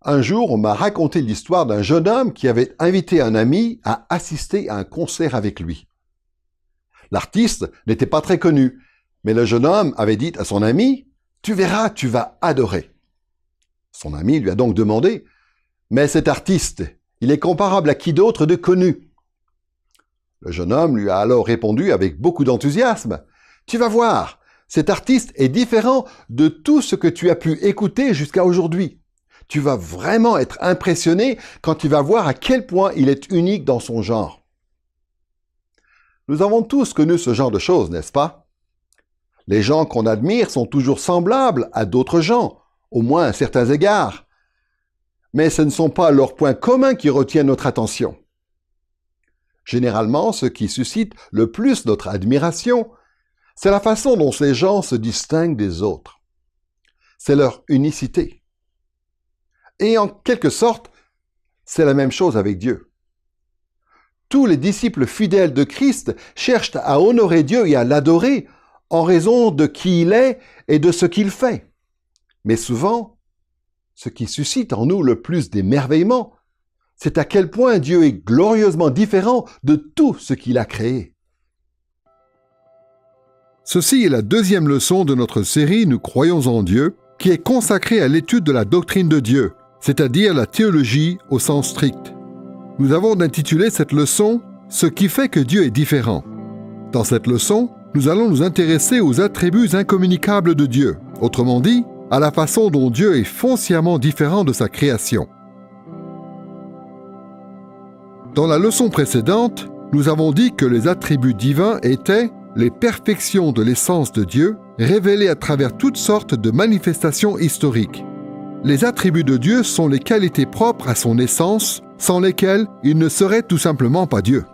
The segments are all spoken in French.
Un jour, on m'a raconté l'histoire d'un jeune homme qui avait invité un ami à assister à un concert avec lui. L'artiste n'était pas très connu, mais le jeune homme avait dit à son ami « Tu verras, tu vas adorer ». Son ami lui a donc demandé « Mais cet artiste, il est comparable à qui d'autre de connu ?» Le jeune homme lui a alors répondu avec beaucoup d'enthousiasme « Tu vas voir, cet artiste est différent de tout ce que tu as pu écouter jusqu'à aujourd'hui. Tu vas vraiment être impressionné quand tu vas voir à quel point il est unique dans son genre. » Nous avons tous connu ce genre de choses, n'est-ce pas? Les gens qu'on admire sont toujours semblables à d'autres gens, au moins à certains égards. Mais ce ne sont pas leurs points communs qui retiennent notre attention. Généralement, ce qui suscite le plus notre admiration, c'est la façon dont ces gens se distinguent des autres. C'est leur unicité. Et en quelque sorte, c'est la même chose avec Dieu. Tous les disciples fidèles de Christ cherchent à honorer Dieu et à l'adorer en raison de qui il est et de ce qu'il fait. Mais souvent, ce qui suscite en nous le plus d'émerveillement, c'est à quel point Dieu est glorieusement différent de tout ce qu'il a créé. Ceci est la deuxième leçon de notre série « Nous croyons en Dieu » qui est consacrée à l'étude de la doctrine de Dieu, c'est-à-dire la théologie au sens strict. Nous avons intitulé cette leçon « Ce qui fait que Dieu est différent ». Dans cette leçon, nous allons nous intéresser aux attributs incommunicables de Dieu, autrement dit, à la façon dont Dieu est foncièrement différent de sa création. Dans la leçon précédente, nous avons dit que les attributs divins étaient les perfections de l'essence de Dieu, révélées à travers toutes sortes de manifestations historiques. Les attributs de Dieu sont les qualités propres à son essence, sans lesquelles il ne serait tout simplement pas Dieu.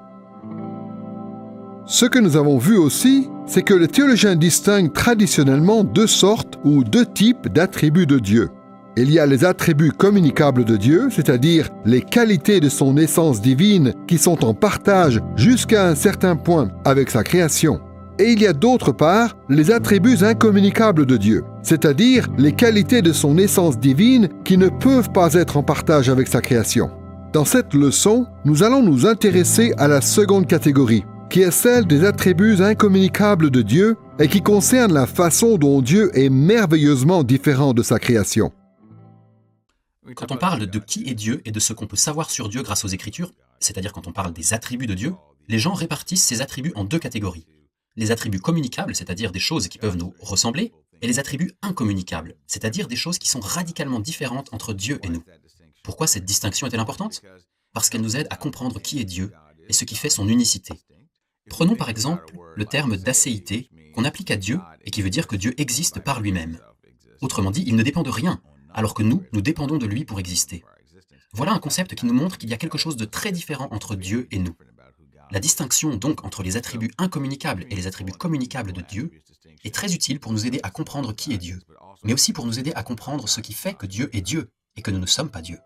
Ce que nous avons vu aussi, c'est que les théologiens distinguent traditionnellement deux sortes ou deux types d'attributs de Dieu. Il y a les attributs communicables de Dieu, c'est-à-dire les qualités de son essence divine qui sont en partage jusqu'à un certain point avec sa création. Et il y a d'autre part les attributs incommunicables de Dieu, c'est-à-dire les qualités de son essence divine qui ne peuvent pas être en partage avec sa création. Dans cette leçon, nous allons nous intéresser à la seconde catégorie, qui est celle des attributs incommunicables de Dieu et qui concerne la façon dont Dieu est merveilleusement différent de sa création. Quand on parle de qui est Dieu et de ce qu'on peut savoir sur Dieu grâce aux Écritures, c'est-à-dire quand on parle des attributs de Dieu, les gens répartissent ces attributs en deux catégories. Les attributs communicables, c'est-à-dire des choses qui peuvent nous ressembler, et les attributs incommunicables, c'est-à-dire des choses qui sont radicalement différentes entre Dieu et nous. Pourquoi cette distinction est-elle importante? Parce qu'elle nous aide à comprendre qui est Dieu et ce qui fait son unicité. Prenons par exemple le terme d'acéité qu'on applique à Dieu et qui veut dire que Dieu existe par lui-même. Autrement dit, il ne dépend de rien, alors que nous dépendons de lui pour exister. Voilà un concept qui nous montre qu'il y a quelque chose de très différent entre Dieu et nous. La distinction donc entre les attributs incommunicables et les attributs communicables de Dieu est très utile pour nous aider à comprendre qui est Dieu, mais aussi pour nous aider à comprendre ce qui fait que Dieu est Dieu et que nous ne sommes pas Dieu.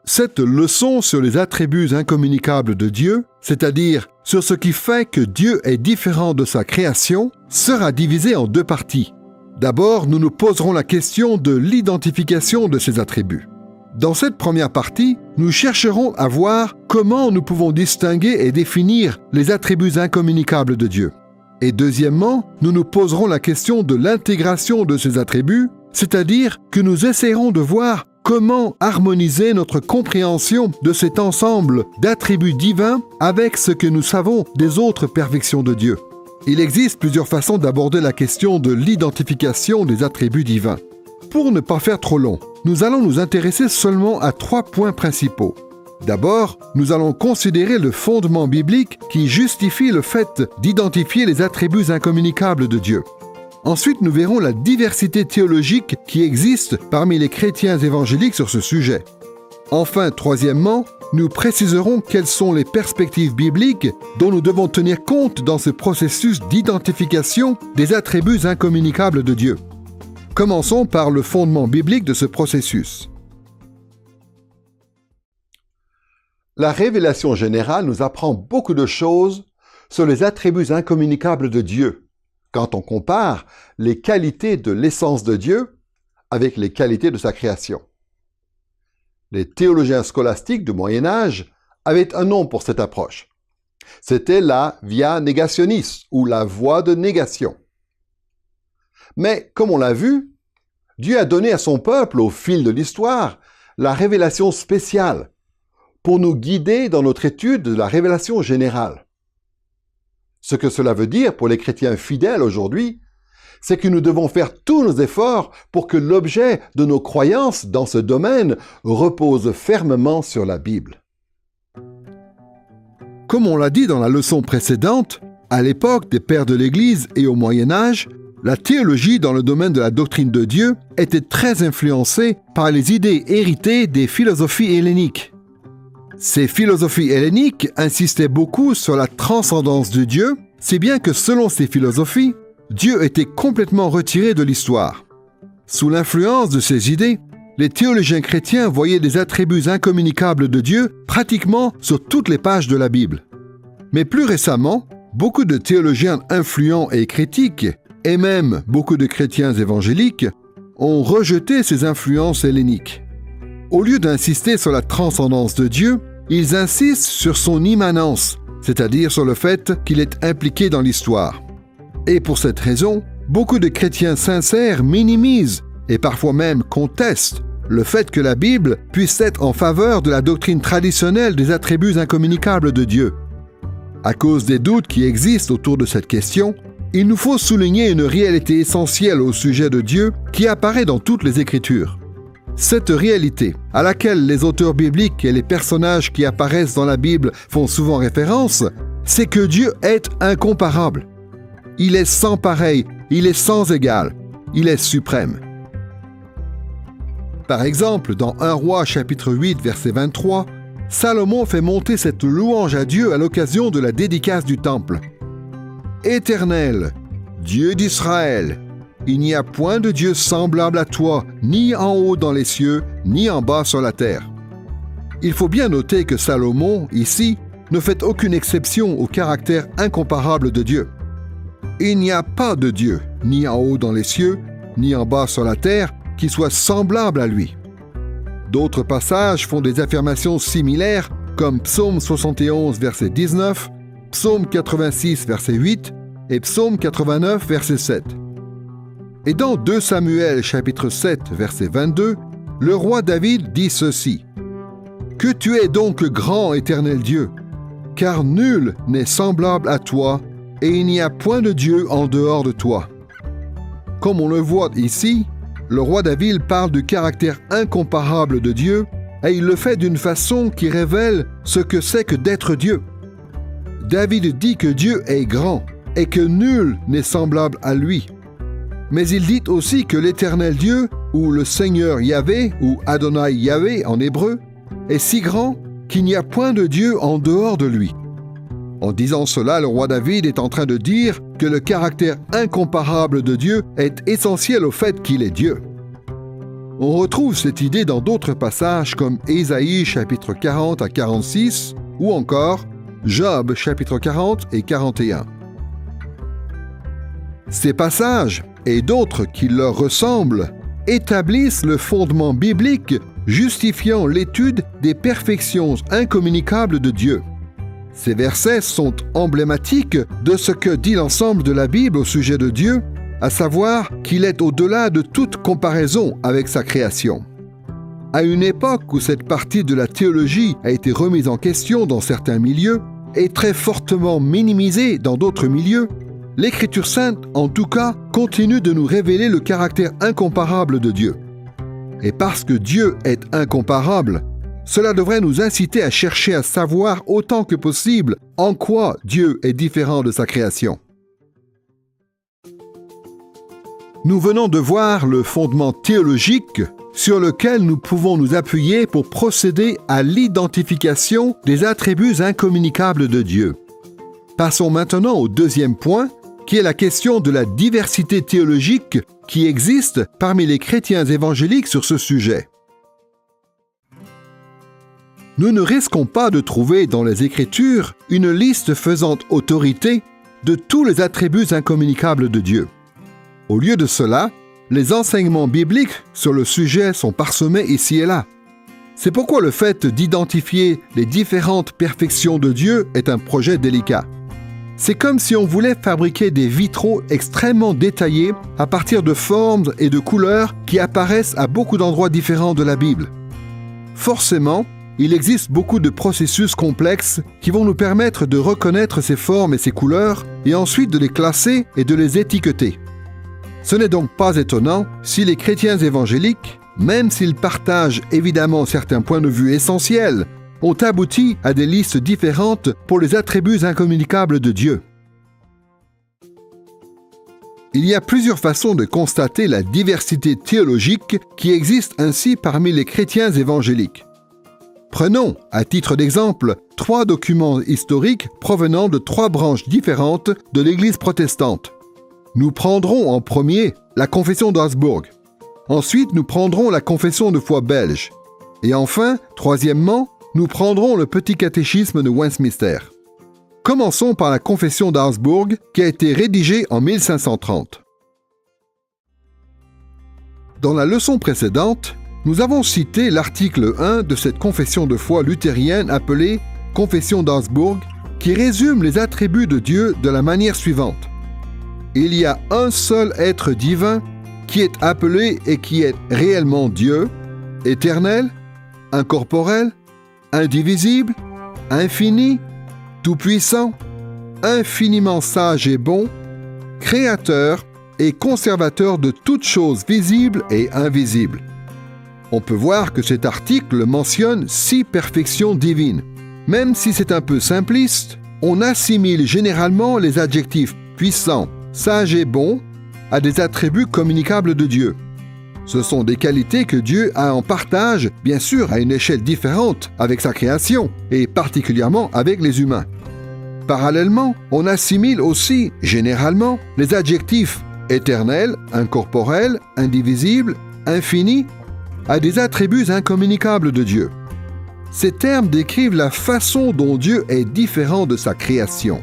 Cette leçon sur les attributs incommunicables de Dieu, c'est-à-dire sur ce qui fait que Dieu est différent de sa création, sera divisée en deux parties. D'abord, nous nous poserons la question de l'identification de ces attributs. Dans cette première partie, nous chercherons à voir comment nous pouvons distinguer et définir les attributs incommunicables de Dieu. Et deuxièmement, nous nous poserons la question de l'intégration de ces attributs, c'est-à-dire que nous essaierons de voir comment harmoniser notre compréhension de cet ensemble d'attributs divins avec ce que nous savons des autres perfections de Dieu. Il existe plusieurs façons d'aborder la question de l'identification des attributs divins. Pour ne pas faire trop long, nous allons nous intéresser seulement à 3 points principaux. D'abord, nous allons considérer le fondement biblique qui justifie le fait d'identifier les attributs incommunicables de Dieu. Ensuite, nous verrons la diversité théologique qui existe parmi les chrétiens évangéliques sur ce sujet. Enfin, troisièmement, nous préciserons quelles sont les perspectives bibliques dont nous devons tenir compte dans ce processus d'identification des attributs incommunicables de Dieu. Commençons par le fondement biblique de ce processus. La révélation générale nous apprend beaucoup de choses sur les attributs incommunicables de Dieu, quand on compare les qualités de l'essence de Dieu avec les qualités de sa création. Les théologiens scolastiques du Moyen Âge avaient un nom pour cette approche. C'était la via negationis, ou la voie de négation. Mais, comme on l'a vu, Dieu a donné à son peuple, au fil de l'histoire, la révélation spéciale, pour nous guider dans notre étude de la révélation générale. Ce que cela veut dire pour les chrétiens fidèles aujourd'hui, c'est que nous devons faire tous nos efforts pour que l'objet de nos croyances dans ce domaine repose fermement sur la Bible. Comme on l'a dit dans la leçon précédente, à l'époque des pères de l'Église et au Moyen Âge, la théologie dans le domaine de la doctrine de Dieu était très influencée par les idées héritées des philosophies helléniques. Ces philosophies helléniques insistaient beaucoup sur la transcendance de Dieu, si bien que selon ces philosophies, Dieu était complètement retiré de l'histoire. Sous l'influence de ces idées, les théologiens chrétiens voyaient des attributs incommunicables de Dieu pratiquement sur toutes les pages de la Bible. Mais plus récemment, beaucoup de théologiens influents et critiques, et même beaucoup de chrétiens évangéliques, ont rejeté ces influences helléniques. Au lieu d'insister sur la transcendance de Dieu, ils insistent sur son immanence, c'est-à-dire sur le fait qu'il est impliqué dans l'histoire. Et pour cette raison, beaucoup de chrétiens sincères minimisent et parfois même contestent le fait que la Bible puisse être en faveur de la doctrine traditionnelle des attributs incommunicables de Dieu. À cause des doutes qui existent autour de cette question, il nous faut souligner une réalité essentielle au sujet de Dieu qui apparaît dans toutes les Écritures. Cette réalité, à laquelle les auteurs bibliques et les personnages qui apparaissent dans la Bible font souvent référence, c'est que Dieu est incomparable. Il est sans pareil, il est sans égal, il est suprême. Par exemple, dans 1 Roi chapitre 8, verset 23, Salomon fait monter cette louange à Dieu à l'occasion de la dédicace du temple. « Éternel, Dieu d'Israël, il n'y a point de Dieu semblable à toi, ni en haut dans les cieux, ni en bas sur la terre. » Il faut bien noter que Salomon, ici, ne fait aucune exception au caractère incomparable de Dieu. Il n'y a pas de Dieu, ni en haut dans les cieux, ni en bas sur la terre, qui soit semblable à lui. D'autres passages font des affirmations similaires, comme Psaume 71, verset 19, Psaume 86, verset 8 et Psaume 89, verset 7. Et dans 2 Samuel, chapitre 7, verset 22, le roi David dit ceci: « Que tu es donc grand, éternel Dieu, car nul n'est semblable à toi, et il n'y a point de Dieu en dehors de toi. » Comme on le voit ici, le roi David parle du caractère incomparable de Dieu, et il le fait d'une façon qui révèle ce que c'est que d'être Dieu. David dit que Dieu est grand, et que nul n'est semblable à lui. Mais il dit aussi que l'Éternel Dieu, ou le Seigneur Yahvé, ou Adonai Yahvé en hébreu, est si grand qu'il n'y a point de Dieu en dehors de lui. En disant cela, le roi David est en train de dire que le caractère incomparable de Dieu est essentiel au fait qu'il est Dieu. On retrouve cette idée dans d'autres passages comme Ésaïe chapitre 40 à 46 ou encore Job chapitre 40 et 41. Ces passages et d'autres qui leur ressemblent établissent le fondement biblique justifiant l'étude des perfections incommunicables de Dieu. Ces versets sont emblématiques de ce que dit l'ensemble de la Bible au sujet de Dieu, à savoir qu'il est au-delà de toute comparaison avec sa création. À une époque où cette partie de la théologie a été remise en question dans certains milieux et très fortement minimisée dans d'autres milieux, l'Écriture sainte, en tout cas, continue de nous révéler le caractère incomparable de Dieu. Et parce que Dieu est incomparable, cela devrait nous inciter à chercher à savoir autant que possible en quoi Dieu est différent de sa création. Nous venons de voir le fondement théologique sur lequel nous pouvons nous appuyer pour procéder à l'identification des attributs incommunicables de Dieu. Passons maintenant au deuxième point, qui est la question de la diversité théologique qui existe parmi les chrétiens évangéliques sur ce sujet. Nous ne risquons pas de trouver dans les Écritures une liste faisant autorité de tous les attributs incommunicables de Dieu. Au lieu de cela, les enseignements bibliques sur le sujet sont parsemés ici et là. C'est pourquoi le fait d'identifier les différentes perfections de Dieu est un projet délicat. C'est comme si on voulait fabriquer des vitraux extrêmement détaillés à partir de formes et de couleurs qui apparaissent à beaucoup d'endroits différents de la Bible. Forcément, il existe beaucoup de processus complexes qui vont nous permettre de reconnaître ces formes et ces couleurs et ensuite de les classer et de les étiqueter. Ce n'est donc pas étonnant si les chrétiens évangéliques, même s'ils partagent évidemment certains points de vue essentiels, ont abouti à des listes différentes pour les attributs incommunicables de Dieu. Il y a plusieurs façons de constater la diversité théologique qui existe ainsi parmi les chrétiens évangéliques. Prenons, à titre d'exemple, 3 documents historiques provenant de 3 branches différentes de l'Église protestante. Nous prendrons en premier la Confession d'Augsbourg. Ensuite, nous prendrons la Confession de foi belge. Et enfin, troisièmement, nous prendrons le Petit catéchisme de Westminster. Commençons par la Confession d'Augsbourg qui a été rédigée en 1530. Dans la leçon précédente, nous avons cité l'article 1 de cette confession de foi luthérienne appelée Confession d'Augsbourg qui résume les attributs de Dieu de la manière suivante. Il y a un seul être divin qui est appelé et qui est réellement Dieu, éternel, incorporel, indivisible, infini, tout-puissant, infiniment sage et bon, créateur et conservateur de toutes choses visibles et invisibles. On peut voir que cet article mentionne 6 perfections divines. Même si c'est un peu simpliste, on assimile généralement les adjectifs puissant, sage et bon à des attributs communicables de Dieu. Ce sont des qualités que Dieu a en partage, bien sûr à une échelle différente avec sa création, et particulièrement avec les humains. Parallèlement, on assimile aussi, généralement, les adjectifs éternel, incorporel, indivisible, infini, à des attributs incommunicables de Dieu. Ces termes décrivent la façon dont Dieu est différent de sa création.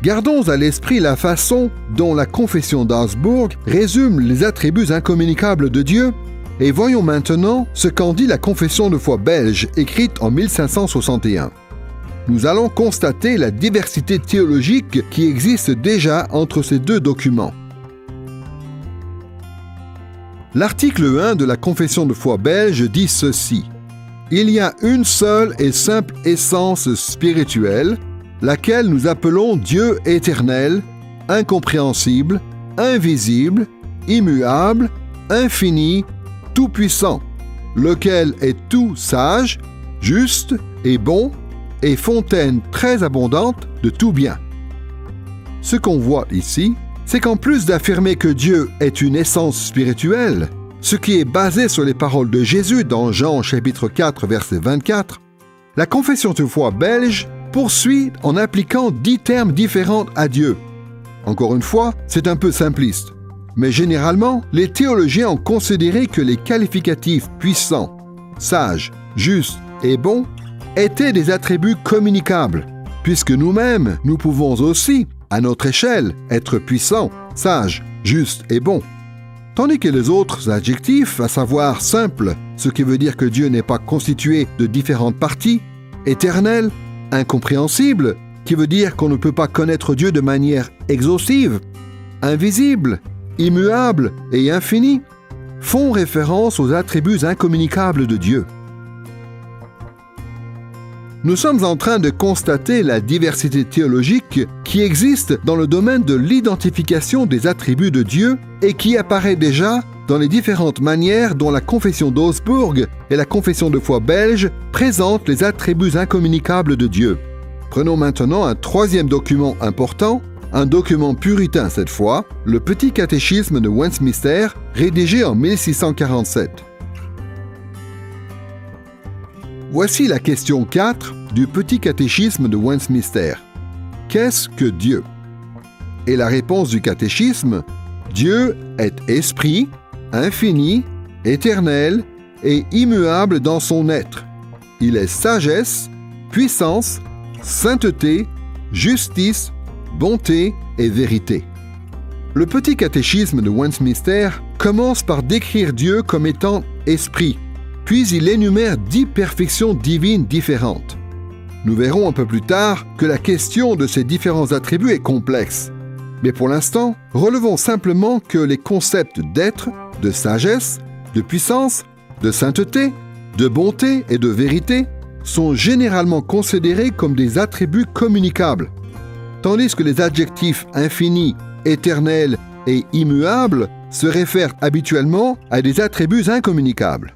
Gardons à l'esprit la façon dont la Confession d'Augsbourg résume les attributs incommunicables de Dieu et voyons maintenant ce qu'en dit la Confession de foi belge écrite en 1561. Nous allons constater la diversité théologique qui existe déjà entre ces 2 documents. L'article 1 de la Confession de foi belge dit ceci. Il y a une seule et simple essence spirituelle, laquelle nous appelons Dieu éternel, incompréhensible, invisible, immuable, infini, tout-puissant, lequel est tout sage, juste et bon, et fontaine très abondante de tout bien. Ce qu'on voit ici, c'est qu'en plus d'affirmer que Dieu est une essence spirituelle, ce qui est basé sur les paroles de Jésus dans Jean chapitre 4 verset 24, la Confession de foi belge poursuit en appliquant 10 termes différents à Dieu. Encore une fois, c'est un peu simpliste. Mais généralement, les théologiens ont considéré que les qualificatifs puissant, sage, juste et bon étaient des attributs communicables, puisque nous-mêmes, nous pouvons aussi, à notre échelle, être puissants, sages, justes et bons. Tandis que les autres adjectifs, à savoir simple, ce qui veut dire que Dieu n'est pas constitué de différentes parties, éternel, incompréhensible, qui veut dire qu'on ne peut pas connaître Dieu de manière exhaustive, invisible, immuable et infini, font référence aux attributs incommunicables de Dieu. Nous sommes en train de constater la diversité théologique qui existe dans le domaine de l'identification des attributs de Dieu et qui apparaît déjà dans les différentes manières dont la Confession d'Augsbourg et la Confession de foi belge présentent les attributs incommunicables de Dieu. Prenons maintenant un 3e document important, un document puritain cette fois, le Petit catéchisme de Westminster, rédigé en 1647. Voici la question 4 du Petit catéchisme de Westminster. Qu'est-ce que Dieu? Et la réponse du catéchisme, Dieu est esprit, infini, éternel et immuable dans son être. Il est sagesse, puissance, sainteté, justice, bonté et vérité. Le petit catéchisme de Westminster commence par décrire Dieu comme étant esprit, puis il énumère 10 perfections divines différentes. Nous verrons un peu plus tard que la question de ces différents attributs est complexe. Mais pour l'instant, relevons simplement que les concepts d'être, de sagesse, de puissance, de sainteté, de bonté et de vérité sont généralement considérés comme des attributs communicables, tandis que les adjectifs infini, éternel et immuable se réfèrent habituellement à des attributs incommunicables.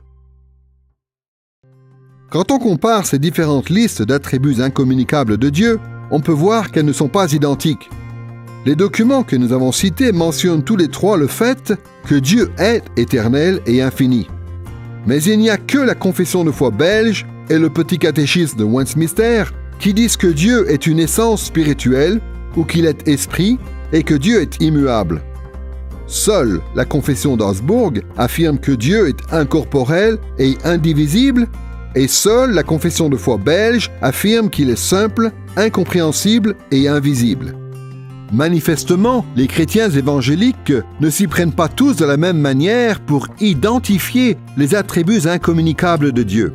Quand on compare ces différentes listes d'attributs incommunicables de Dieu, on peut voir qu'elles ne sont pas identiques. Les documents que nous avons cités mentionnent tous les trois le fait que Dieu est éternel et infini. Mais il n'y a que la confession de foi belge et le petit catéchisme de Westminster qui disent que Dieu est une essence spirituelle ou qu'il est esprit et que Dieu est immuable. Seule la confession d'Augsbourg affirme que Dieu est incorporel et indivisible, et seule la confession de foi belge affirme qu'il est simple, incompréhensible et invisible. Manifestement, les chrétiens évangéliques ne s'y prennent pas tous de la même manière pour identifier les attributs incommunicables de Dieu.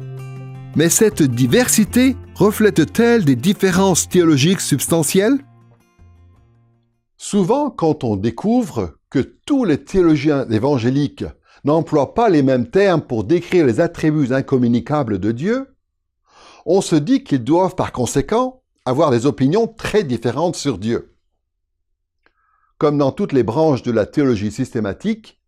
Mais cette diversité reflète-t-elle des différences théologiques substantielles? Souvent, quand on découvre que tous les théologiens évangéliques n'emploient pas les mêmes termes pour décrire les attributs incommunicables de Dieu, on se dit qu'ils doivent par conséquent avoir des opinions très différentes sur Dieu. Comme dans toutes les branches de la théologie systématique,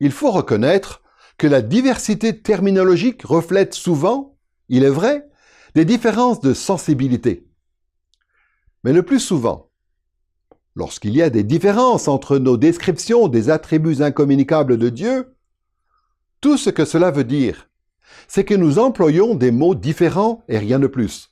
il faut reconnaître que la diversité terminologique reflète souvent, il est vrai, des différences de sensibilité. Mais le plus souvent, lorsqu'il y a des différences entre nos descriptions des attributs incommunicables de Dieu, tout ce que cela veut dire, c'est que nous employons des mots différents et rien de plus.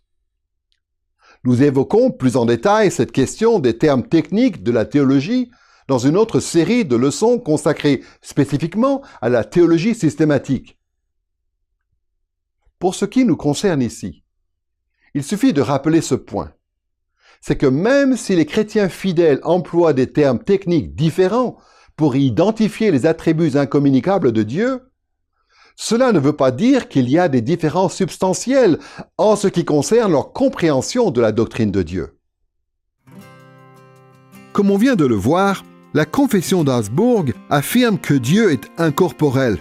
Nous évoquons plus en détail cette question des termes techniques de la théologie dans une autre série de leçons consacrées spécifiquement à la théologie systématique. Pour ce qui nous concerne ici, il suffit de rappeler ce point. C'est que même si les chrétiens fidèles emploient des termes techniques différents pour identifier les attributs incommunicables de Dieu, cela ne veut pas dire qu'il y a des différences substantielles en ce qui concerne leur compréhension de la doctrine de Dieu. Comme on vient de le voir, la confession d'Augsbourg affirme que Dieu est incorporel.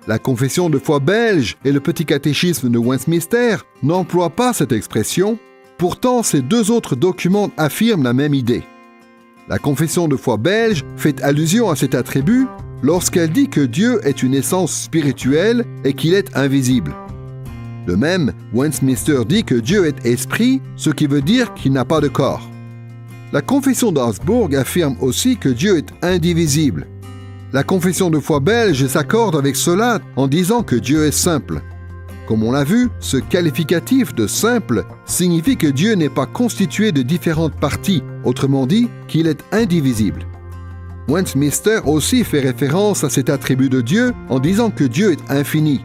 La confession de foi belge et le petit catéchisme de Westminster n'emploient pas cette expression, pourtant ces deux autres documents affirment la même idée. La confession de foi belge fait allusion à cet attribut lorsqu'elle dit que Dieu est une essence spirituelle et qu'il est invisible. De même, Westminster dit que Dieu est esprit, ce qui veut dire qu'il n'a pas de corps. La confession d'Augsbourg affirme aussi que Dieu est indivisible. La confession de foi belge s'accorde avec cela en disant que Dieu est simple. Comme on l'a vu, ce qualificatif de simple signifie que Dieu n'est pas constitué de différentes parties, autrement dit, qu'il est indivisible. Westminster aussi fait référence à cet attribut de Dieu en disant que Dieu est infini.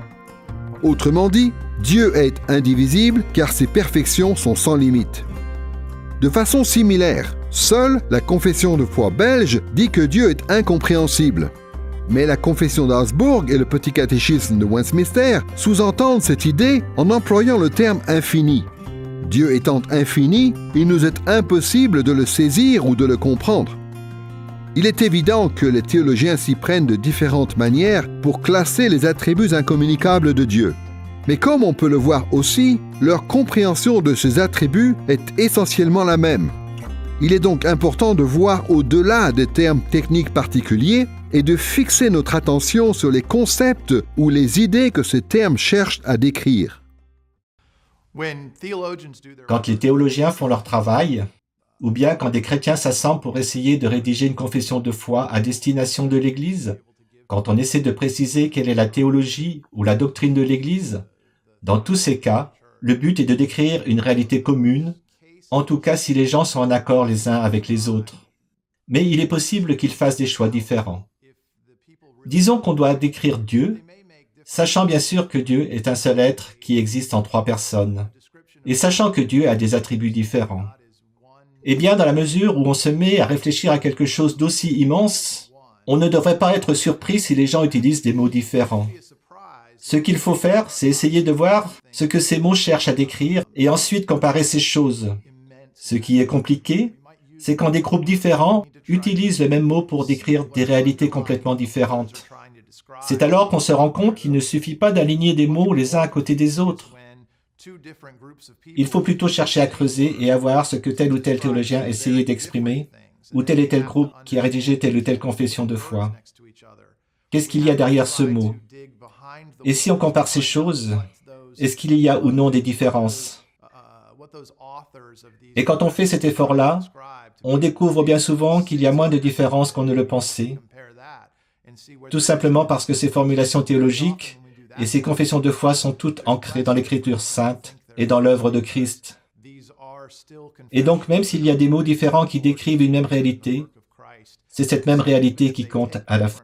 Autrement dit, Dieu est indivisible car ses perfections sont sans limite. De façon similaire, seule la confession de foi belge dit que Dieu est incompréhensible. Mais la confession d'Augsbourg et le petit catéchisme de Westminster sous-entendent cette idée en employant le terme infini. Dieu étant infini, il nous est impossible de le saisir ou de le comprendre. Il est évident que les théologiens s'y prennent de différentes manières pour classer les attributs incommunicables de Dieu. Mais comme on peut le voir aussi, leur compréhension de ces attributs est essentiellement la même. Il est donc important de voir au-delà des termes techniques particuliers et de fixer notre attention sur les concepts ou les idées que ces termes cherchent à décrire. Quand les théologiens font leur travail, ou bien quand des chrétiens s'assemblent pour essayer de rédiger une confession de foi à destination de l'Église, quand on essaie de préciser quelle est la théologie ou la doctrine de l'Église, dans tous ces cas, le but est de décrire une réalité commune, en tout cas si les gens sont en accord les uns avec les autres. Mais il est possible qu'ils fassent des choix différents. Disons qu'on doit décrire Dieu, sachant bien sûr que Dieu est un seul être qui existe en trois personnes, et sachant que Dieu a des attributs différents. Eh bien, dans la mesure où on se met à réfléchir à quelque chose d'aussi immense, on ne devrait pas être surpris si les gens utilisent des mots différents. Ce qu'il faut faire, c'est essayer de voir ce que ces mots cherchent à décrire et ensuite comparer ces choses. Ce qui est compliqué, c'est quand des groupes différents utilisent le même mot pour décrire des réalités complètement différentes. C'est alors qu'on se rend compte qu'il ne suffit pas d'aligner des mots les uns à côté des autres. Il faut plutôt chercher à creuser et à voir ce que tel ou tel théologien essayait d'exprimer, ou tel et tel groupe qui a rédigé telle ou telle confession de foi. Qu'est-ce qu'il y a derrière ce mot? Et si on compare ces choses, est-ce qu'il y a ou non des différences? Et quand on fait cet effort-là, on découvre bien souvent qu'il y a moins de différences qu'on ne le pensait, tout simplement parce que ces formulations théologiques et ces confessions de foi sont toutes ancrées dans l'Écriture sainte et dans l'œuvre de Christ. Et donc, même s'il y a des mots différents qui décrivent une même réalité, c'est cette même réalité qui compte à la fin.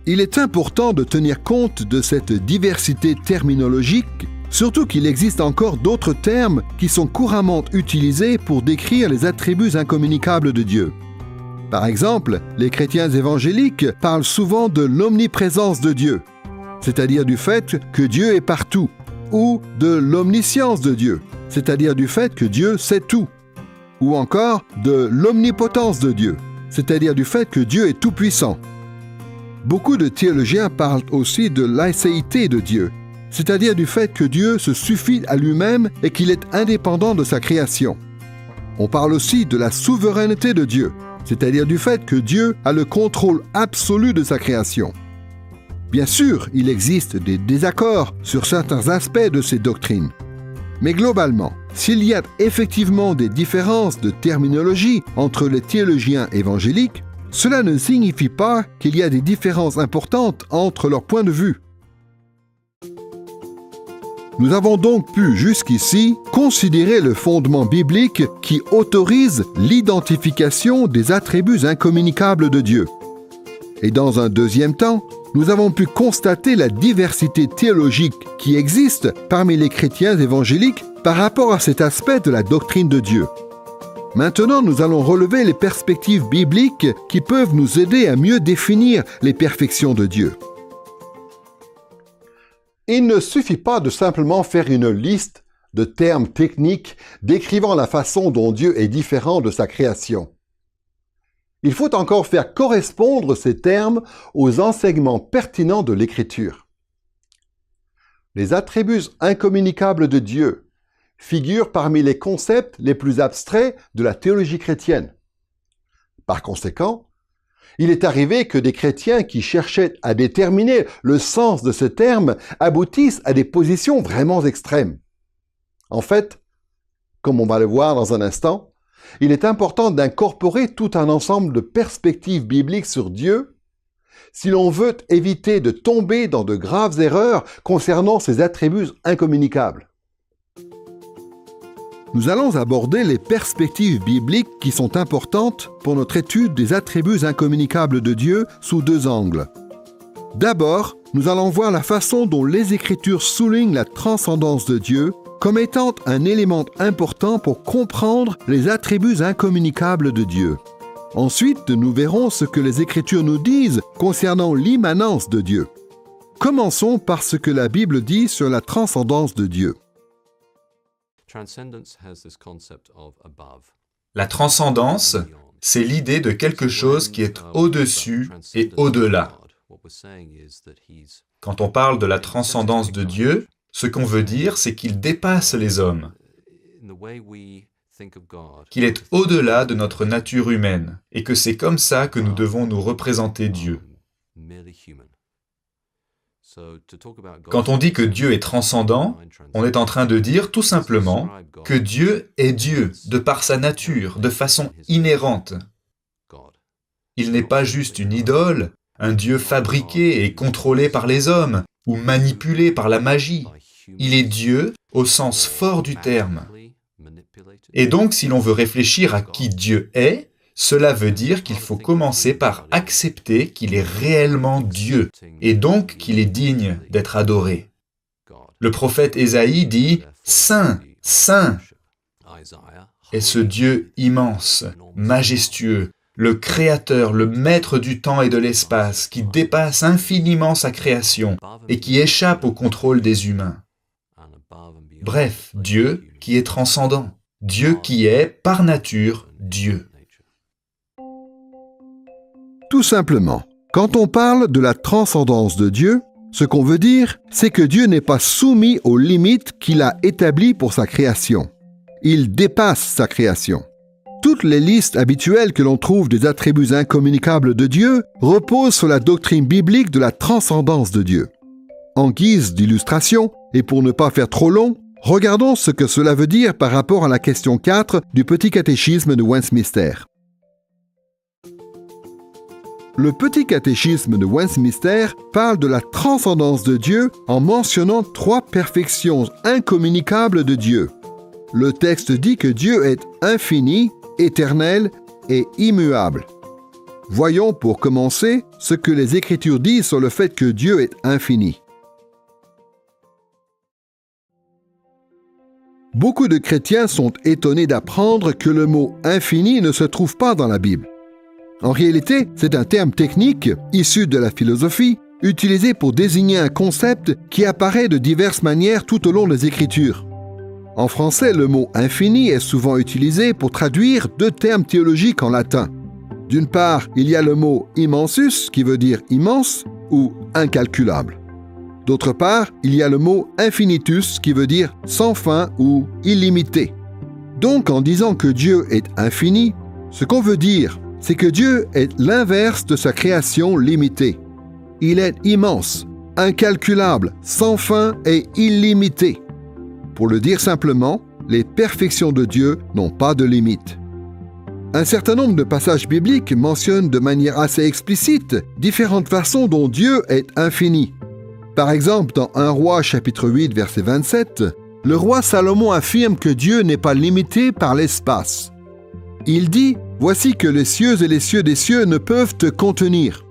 Il est important de tenir compte de cette diversité terminologique, surtout qu'il existe encore d'autres termes qui sont couramment utilisés pour décrire les attributs incommunicables de Dieu. Par exemple, les chrétiens évangéliques parlent souvent de l'omniprésence de Dieu, c'est-à-dire du fait que Dieu est partout, ou de l'omniscience de Dieu, c'est-à-dire du fait que Dieu sait tout, ou encore de l'omnipotence de Dieu, c'est-à-dire du fait que Dieu est tout-puissant. Beaucoup de théologiens parlent aussi de l'aïséité de Dieu, c'est-à-dire du fait que Dieu se suffit à lui-même et qu'il est indépendant de sa création. On parle aussi de la souveraineté de Dieu, c'est-à-dire du fait que Dieu a le contrôle absolu de sa création. Bien sûr, il existe des désaccords sur certains aspects de ces doctrines. Mais globalement, s'il y a effectivement des différences de terminologie entre les théologiens évangéliques, cela ne signifie pas qu'il y a des différences importantes entre leurs points de vue. Nous avons donc pu jusqu'ici considérer le fondement biblique qui autorise l'identification des attributs incommunicables de Dieu. Et dans un deuxième temps, nous avons pu constater la diversité théologique qui existe parmi les chrétiens évangéliques par rapport à cet aspect de la doctrine de Dieu. Maintenant, nous allons relever les perspectives bibliques qui peuvent nous aider à mieux définir les perfections de Dieu. Il ne suffit pas de simplement faire une liste de termes techniques décrivant la façon dont Dieu est différent de sa création. Il faut encore faire correspondre ces termes aux enseignements pertinents de l'Écriture. Les attributs incommunicables de Dieu figurent parmi les concepts les plus abstraits de la théologie chrétienne. Par conséquent, il est arrivé que des chrétiens qui cherchaient à déterminer le sens de ce terme aboutissent à des positions vraiment extrêmes. En fait, comme on va le voir dans un instant, il est important d'incorporer tout un ensemble de perspectives bibliques sur Dieu si l'on veut éviter de tomber dans de graves erreurs concernant ses attributs incommunicables. Nous allons aborder les perspectives bibliques qui sont importantes pour notre étude des attributs incommunicables de Dieu sous deux angles. D'abord, nous allons voir la façon dont les Écritures soulignent la transcendance de Dieu comme étant un élément important pour comprendre les attributs incommunicables de Dieu. Ensuite, nous verrons ce que les Écritures nous disent concernant l'immanence de Dieu. Commençons par ce que la Bible dit sur la transcendance de Dieu. La transcendance, c'est l'idée de quelque chose qui est au-dessus et au-delà. Quand on parle de la transcendance de Dieu, ce qu'on veut dire, c'est qu'il dépasse les hommes, qu'il est au-delà de notre nature humaine, et que c'est comme ça que nous devons nous représenter Dieu. Quand on dit que Dieu est transcendant, on est en train de dire tout simplement que Dieu est Dieu, de par sa nature, de façon inhérente. Il n'est pas juste une idole, un Dieu fabriqué et contrôlé par les hommes, ou manipulé par la magie. Il est Dieu au sens fort du terme. Et donc, si l'on veut réfléchir à qui Dieu est, Cela veut dire qu'il faut commencer par accepter qu'il est réellement Dieu, et donc qu'il est digne d'être adoré. Le prophète Ésaïe dit « Saint, Saint » est ce Dieu immense, majestueux, le Créateur, le Maître du temps et de l'espace, qui dépasse infiniment sa création et qui échappe au contrôle des humains. Bref, Dieu qui est transcendant, Dieu qui est, par nature, Dieu. Tout simplement, quand on parle de la transcendance de Dieu, ce qu'on veut dire, c'est que Dieu n'est pas soumis aux limites qu'il a établies pour sa création. Il dépasse sa création. Toutes les listes habituelles que l'on trouve des attributs incommunicables de Dieu reposent sur la doctrine biblique de la transcendance de Dieu. En guise d'illustration, et pour ne pas faire trop long, regardons ce que cela veut dire par rapport à la question 4 du Petit Catéchisme de Westminster. Le Petit Catéchisme de Westminster parle de la transcendance de Dieu en mentionnant 3 perfections incommunicables de Dieu. Le texte dit que Dieu est infini, éternel et immuable. Voyons pour commencer ce que les Écritures disent sur le fait que Dieu est infini. Beaucoup de chrétiens sont étonnés d'apprendre que le mot « infini » ne se trouve pas dans la Bible. En réalité, c'est un terme technique, issu de la philosophie, utilisé pour désigner un concept qui apparaît de diverses manières tout au long des Écritures. En français, le mot « infini » est souvent utilisé pour traduire 2 termes théologiques en latin. D'une part, il y a le mot « immensus » qui veut dire « immense » ou « incalculable ». D'autre part, il y a le mot « infinitus » qui veut dire « sans fin » ou « illimité ». Donc, en disant que Dieu est infini, ce qu'on veut dire, c'est que Dieu est l'inverse de sa création limitée. Il est immense, incalculable, sans fin et illimité. Pour le dire simplement, les perfections de Dieu n'ont pas de limite. Un certain nombre de passages bibliques mentionnent de manière assez explicite différentes façons dont Dieu est infini. Par exemple, dans 1 Roi chapitre 8 verset 27, le roi Salomon affirme que Dieu n'est pas limité par l'espace. Il dit « Voici que les cieux et les cieux des cieux ne peuvent te contenir ».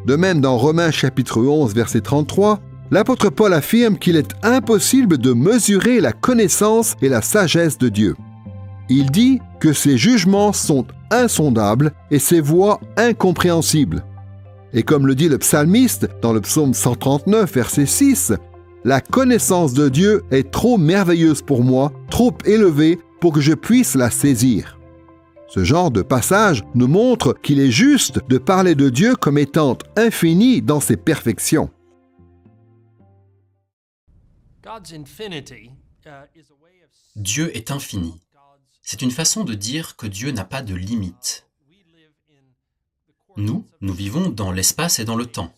De même, dans Romains chapitre 11 verset 33, l'apôtre Paul affirme qu'il est impossible de mesurer la connaissance et la sagesse de Dieu. Il dit que ses jugements sont insondables et ses voies incompréhensibles. Et comme le dit le psalmiste dans le psaume 139, verset 6, « La connaissance de Dieu est trop merveilleuse pour moi, trop élevée pour que je puisse la saisir. » Ce genre de passage nous montre qu'il est juste de parler de Dieu comme étant infini dans ses perfections. Dieu est infini. C'est une façon de dire que Dieu n'a pas de limite. Nous vivons dans l'espace et dans le temps.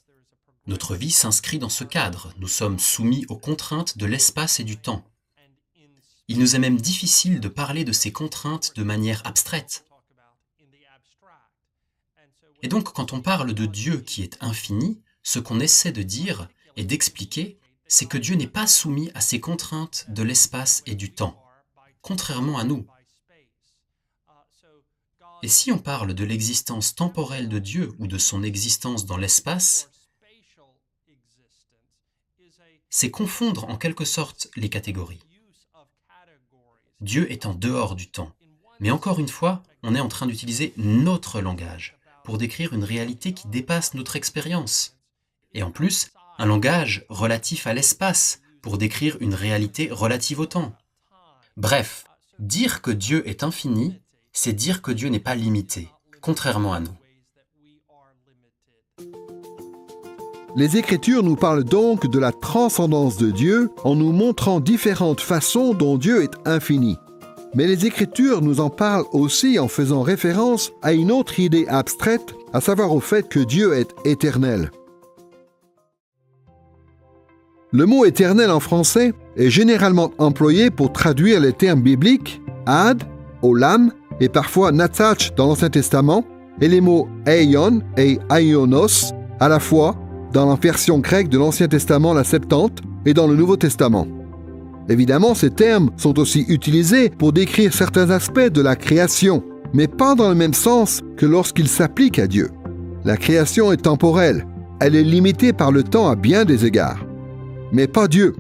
Notre vie s'inscrit dans ce cadre. Nous sommes soumis aux contraintes de l'espace et du temps. Il nous est même difficile de parler de ces contraintes de manière abstraite. Et donc, quand on parle de Dieu qui est infini, ce qu'on essaie de dire et d'expliquer, c'est que Dieu n'est pas soumis à ces contraintes de l'espace et du temps, contrairement à nous. Et si on parle de l'existence temporelle de Dieu ou de son existence dans l'espace, c'est confondre en quelque sorte les catégories. Dieu est en dehors du temps. Mais encore une fois, on est en train d'utiliser notre langage pour décrire une réalité qui dépasse notre expérience. Et en plus, un langage relatif à l'espace pour décrire une réalité relative au temps. Bref, dire que Dieu est infini, c'est dire que Dieu n'est pas limité, contrairement à nous. Les Écritures nous parlent donc de la transcendance de Dieu en nous montrant différentes façons dont Dieu est infini. Mais les Écritures nous en parlent aussi en faisant référence à une autre idée abstraite, à savoir au fait que Dieu est éternel. Le mot « éternel » en français est généralement employé pour traduire les termes bibliques « ad »,« olam » et parfois « natsach » dans l'Ancien Testament, et les mots « aion » et « aionos » à la fois dans la version grecque de l'Ancien Testament, la Septante, et dans le Nouveau Testament. Évidemment, ces termes sont aussi utilisés pour décrire certains aspects de la création, mais pas dans le même sens que lorsqu'il s'applique à Dieu. La création est temporelle, elle est limitée par le temps à bien des égards. Mais pas Dieu.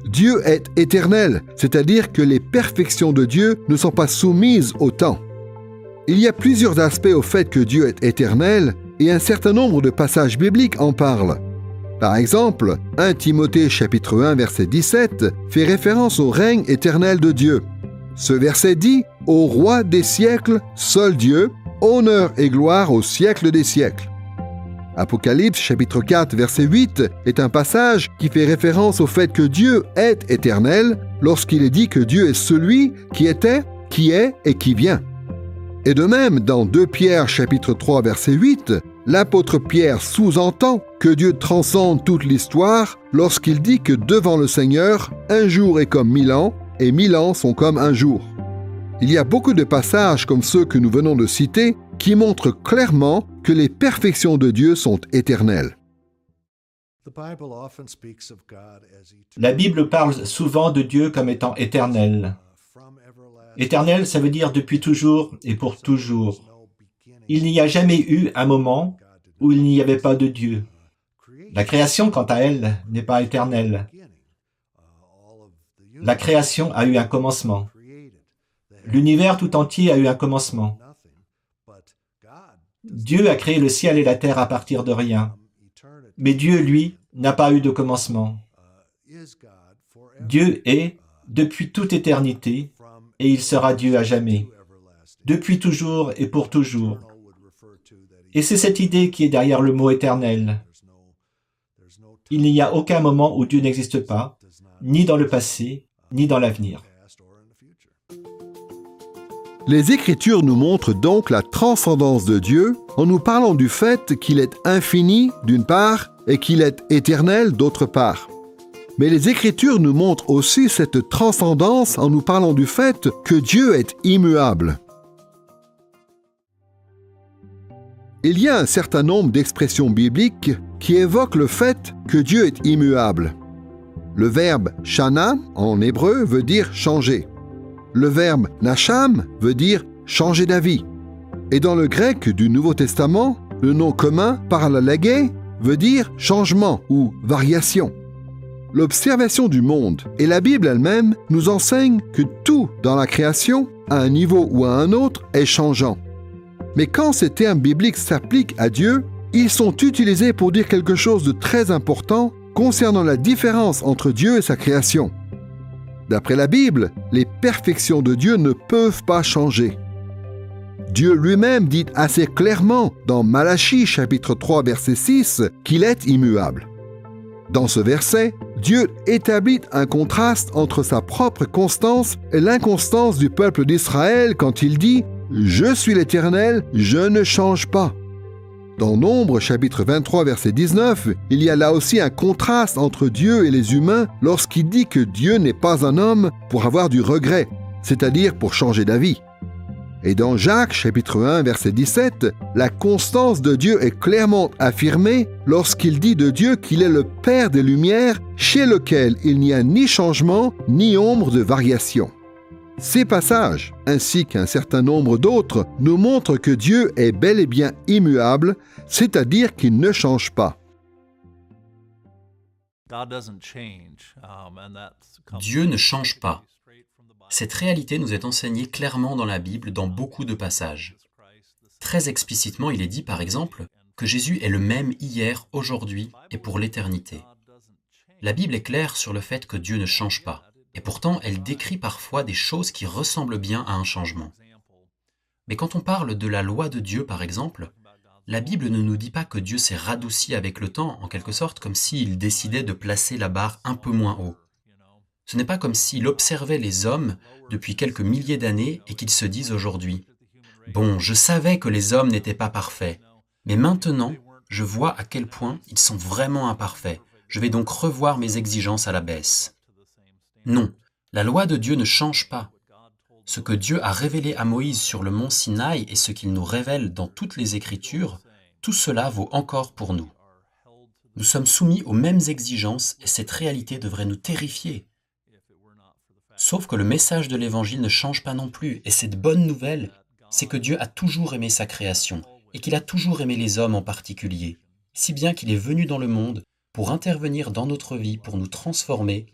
Dieu est éternel, c'est-à-dire que les perfections de Dieu ne sont pas soumises au temps. Il y a plusieurs aspects au fait que Dieu est éternel et un certain nombre de passages bibliques en parlent. Par exemple, 1 Timothée chapitre 1 verset 17 fait référence au règne éternel de Dieu. Ce verset dit « Au roi des siècles, seul Dieu, honneur et gloire au siècle des siècles ». Apocalypse chapitre 4 verset 8 est un passage qui fait référence au fait que Dieu est éternel lorsqu'il est dit que Dieu est celui qui était, qui est et qui vient. Et de même, dans 2 Pierre chapitre 3 verset 8, l'apôtre Pierre sous-entend que Dieu transcende toute l'histoire lorsqu'il dit que devant le Seigneur, un jour est comme 1000 ans et 1000 ans sont comme un jour. Il y a beaucoup de passages comme ceux que nous venons de citer qui montrent clairement que les perfections de Dieu sont éternelles. La Bible parle souvent de Dieu comme étant éternel. Éternel, ça veut dire depuis toujours et pour toujours. Il n'y a jamais eu un moment où il n'y avait pas de Dieu. La création, quant à elle, n'est pas éternelle. La création a eu un commencement. L'univers tout entier a eu un commencement. Dieu a créé le ciel et la terre à partir de rien. Mais Dieu, lui, n'a pas eu de commencement. Dieu est, depuis toute éternité, et il sera Dieu à jamais, depuis toujours et pour toujours. Et c'est cette idée qui est derrière le mot éternel. Il n'y a aucun moment où Dieu n'existe pas, ni dans le passé, ni dans l'avenir. Les Écritures nous montrent donc la transcendance de Dieu en nous parlant du fait qu'il est infini d'une part et qu'il est éternel d'autre part. Mais les Écritures nous montrent aussi cette transcendance en nous parlant du fait que Dieu est immuable. Il y a un certain nombre d'expressions bibliques qui évoquent le fait que Dieu est immuable. Le verbe « shana » en hébreu veut dire « changer ». Le verbe « nacham » veut dire « changer d'avis ». Et dans le grec du Nouveau Testament, le nom commun « parallagé » veut dire « changement » ou « variation ». L'observation du monde et la Bible elle-même nous enseignent que tout dans la création, à un niveau ou à un autre, est changeant. Mais quand ces termes bibliques s'appliquent à Dieu, ils sont utilisés pour dire quelque chose de très important concernant la différence entre Dieu et sa création. D'après la Bible, les perfections de Dieu ne peuvent pas changer. Dieu lui-même dit assez clairement dans Malachie chapitre 3 verset 6 qu'il est immuable. Dans ce verset, Dieu établit un contraste entre sa propre constance et l'inconstance du peuple d'Israël quand il dit « Je suis l'Éternel, je ne change pas ». Dans Nombre chapitre 23 verset 19, il y a là aussi un contraste entre Dieu et les humains lorsqu'il dit que Dieu n'est pas un homme pour avoir du regret, c'est-à-dire pour changer d'avis. Et dans Jacques chapitre 1 verset 17, la constance de Dieu est clairement affirmée lorsqu'il dit de Dieu qu'il est le Père des Lumières chez lequel il n'y a ni changement ni ombre de variation. Ces passages, ainsi qu'un certain nombre d'autres, nous montrent que Dieu est bel et bien immuable, c'est-à-dire qu'il ne change pas. Dieu ne change pas. Cette réalité nous est enseignée clairement dans la Bible dans beaucoup de passages. Très explicitement, il est dit par exemple que Jésus est le même hier, aujourd'hui et pour l'éternité. La Bible est claire sur le fait que Dieu ne change pas. Et pourtant, elle décrit parfois des choses qui ressemblent bien à un changement. Mais quand on parle de la loi de Dieu, par exemple, la Bible ne nous dit pas que Dieu s'est radouci avec le temps, en quelque sorte, comme s'il décidait de placer la barre un peu moins haut. Ce n'est pas comme s'il observait les hommes depuis quelques milliers d'années et qu'ils se disent aujourd'hui « Bon, je savais que les hommes n'étaient pas parfaits, mais maintenant, je vois à quel point ils sont vraiment imparfaits. Je vais donc revoir mes exigences à la baisse. » Non, la loi de Dieu ne change pas. Ce que Dieu a révélé à Moïse sur le mont Sinaï et ce qu'il nous révèle dans toutes les Écritures, tout cela vaut encore pour nous. Nous sommes soumis aux mêmes exigences et cette réalité devrait nous terrifier. Sauf que le message de l'Évangile ne change pas non plus, et cette bonne nouvelle, c'est que Dieu a toujours aimé sa création et qu'il a toujours aimé les hommes en particulier, si bien qu'il est venu dans le monde pour intervenir dans notre vie, pour nous transformer,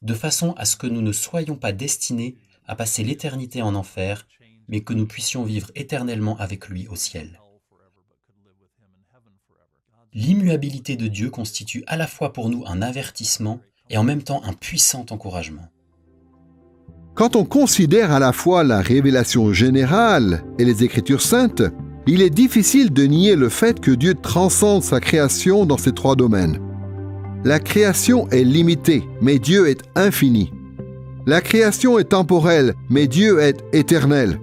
de façon à ce que nous ne soyons pas destinés à passer l'éternité en enfer, mais que nous puissions vivre éternellement avec lui au ciel. L'immuabilité de Dieu constitue à la fois pour nous un avertissement et en même temps un puissant encouragement. Quand on considère à la fois la révélation générale et les Écritures saintes, il est difficile de nier le fait que Dieu transcende sa création dans ces trois domaines. La création est limitée, mais Dieu est infini. La création est temporelle, mais Dieu est éternel.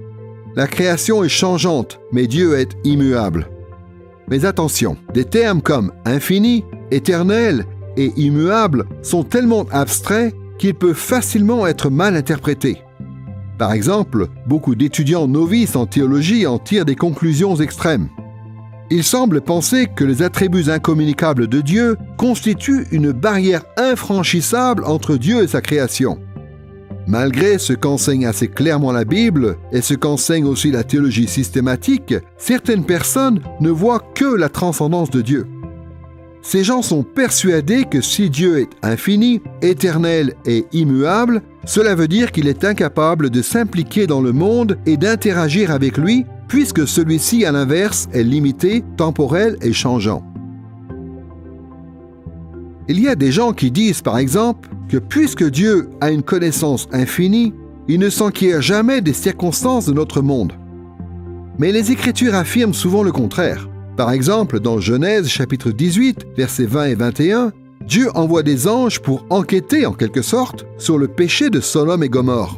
La création est changeante, mais Dieu est immuable. Mais attention, des termes comme infini, éternel et immuable sont tellement abstraits qu'ils peuvent facilement être mal interprétés. Par exemple, beaucoup d'étudiants novices en théologie en tirent des conclusions extrêmes. Ils semblent penser que les attributs incommunicables de Dieu constituent une barrière infranchissable entre Dieu et sa création. Malgré ce qu'enseigne assez clairement la Bible et ce qu'enseigne aussi la théologie systématique, certaines personnes ne voient que la transcendance de Dieu. Ces gens sont persuadés que si Dieu est infini, éternel et immuable, cela veut dire qu'il est incapable de s'impliquer dans le monde et d'interagir avec lui, puisque celui-ci, à l'inverse, est limité, temporel et changeant. Il y a des gens qui disent, par exemple, que puisque Dieu a une connaissance infinie, il ne s'enquiert jamais des circonstances de notre monde. Mais les Écritures affirment souvent le contraire. Par exemple, dans Genèse chapitre 18, versets 20 et 21, Dieu envoie des anges pour enquêter, en quelque sorte, sur le péché de Sodome et Gomorrhe.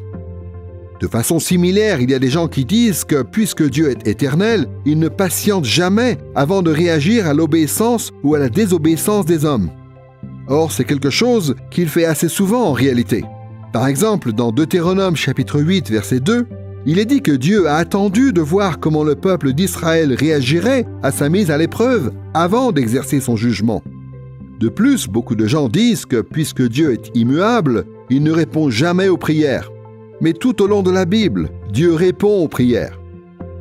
De façon similaire, il y a des gens qui disent que puisque Dieu est éternel, il ne patiente jamais avant de réagir à l'obéissance ou à la désobéissance des hommes. Or, c'est quelque chose qu'il fait assez souvent en réalité. Par exemple, dans Deutéronome chapitre 8, verset 2, il est dit que Dieu a attendu de voir comment le peuple d'Israël réagirait à sa mise à l'épreuve avant d'exercer son jugement. De plus, beaucoup de gens disent que puisque Dieu est immuable, il ne répond jamais aux prières. Mais tout au long de la Bible, Dieu répond aux prières.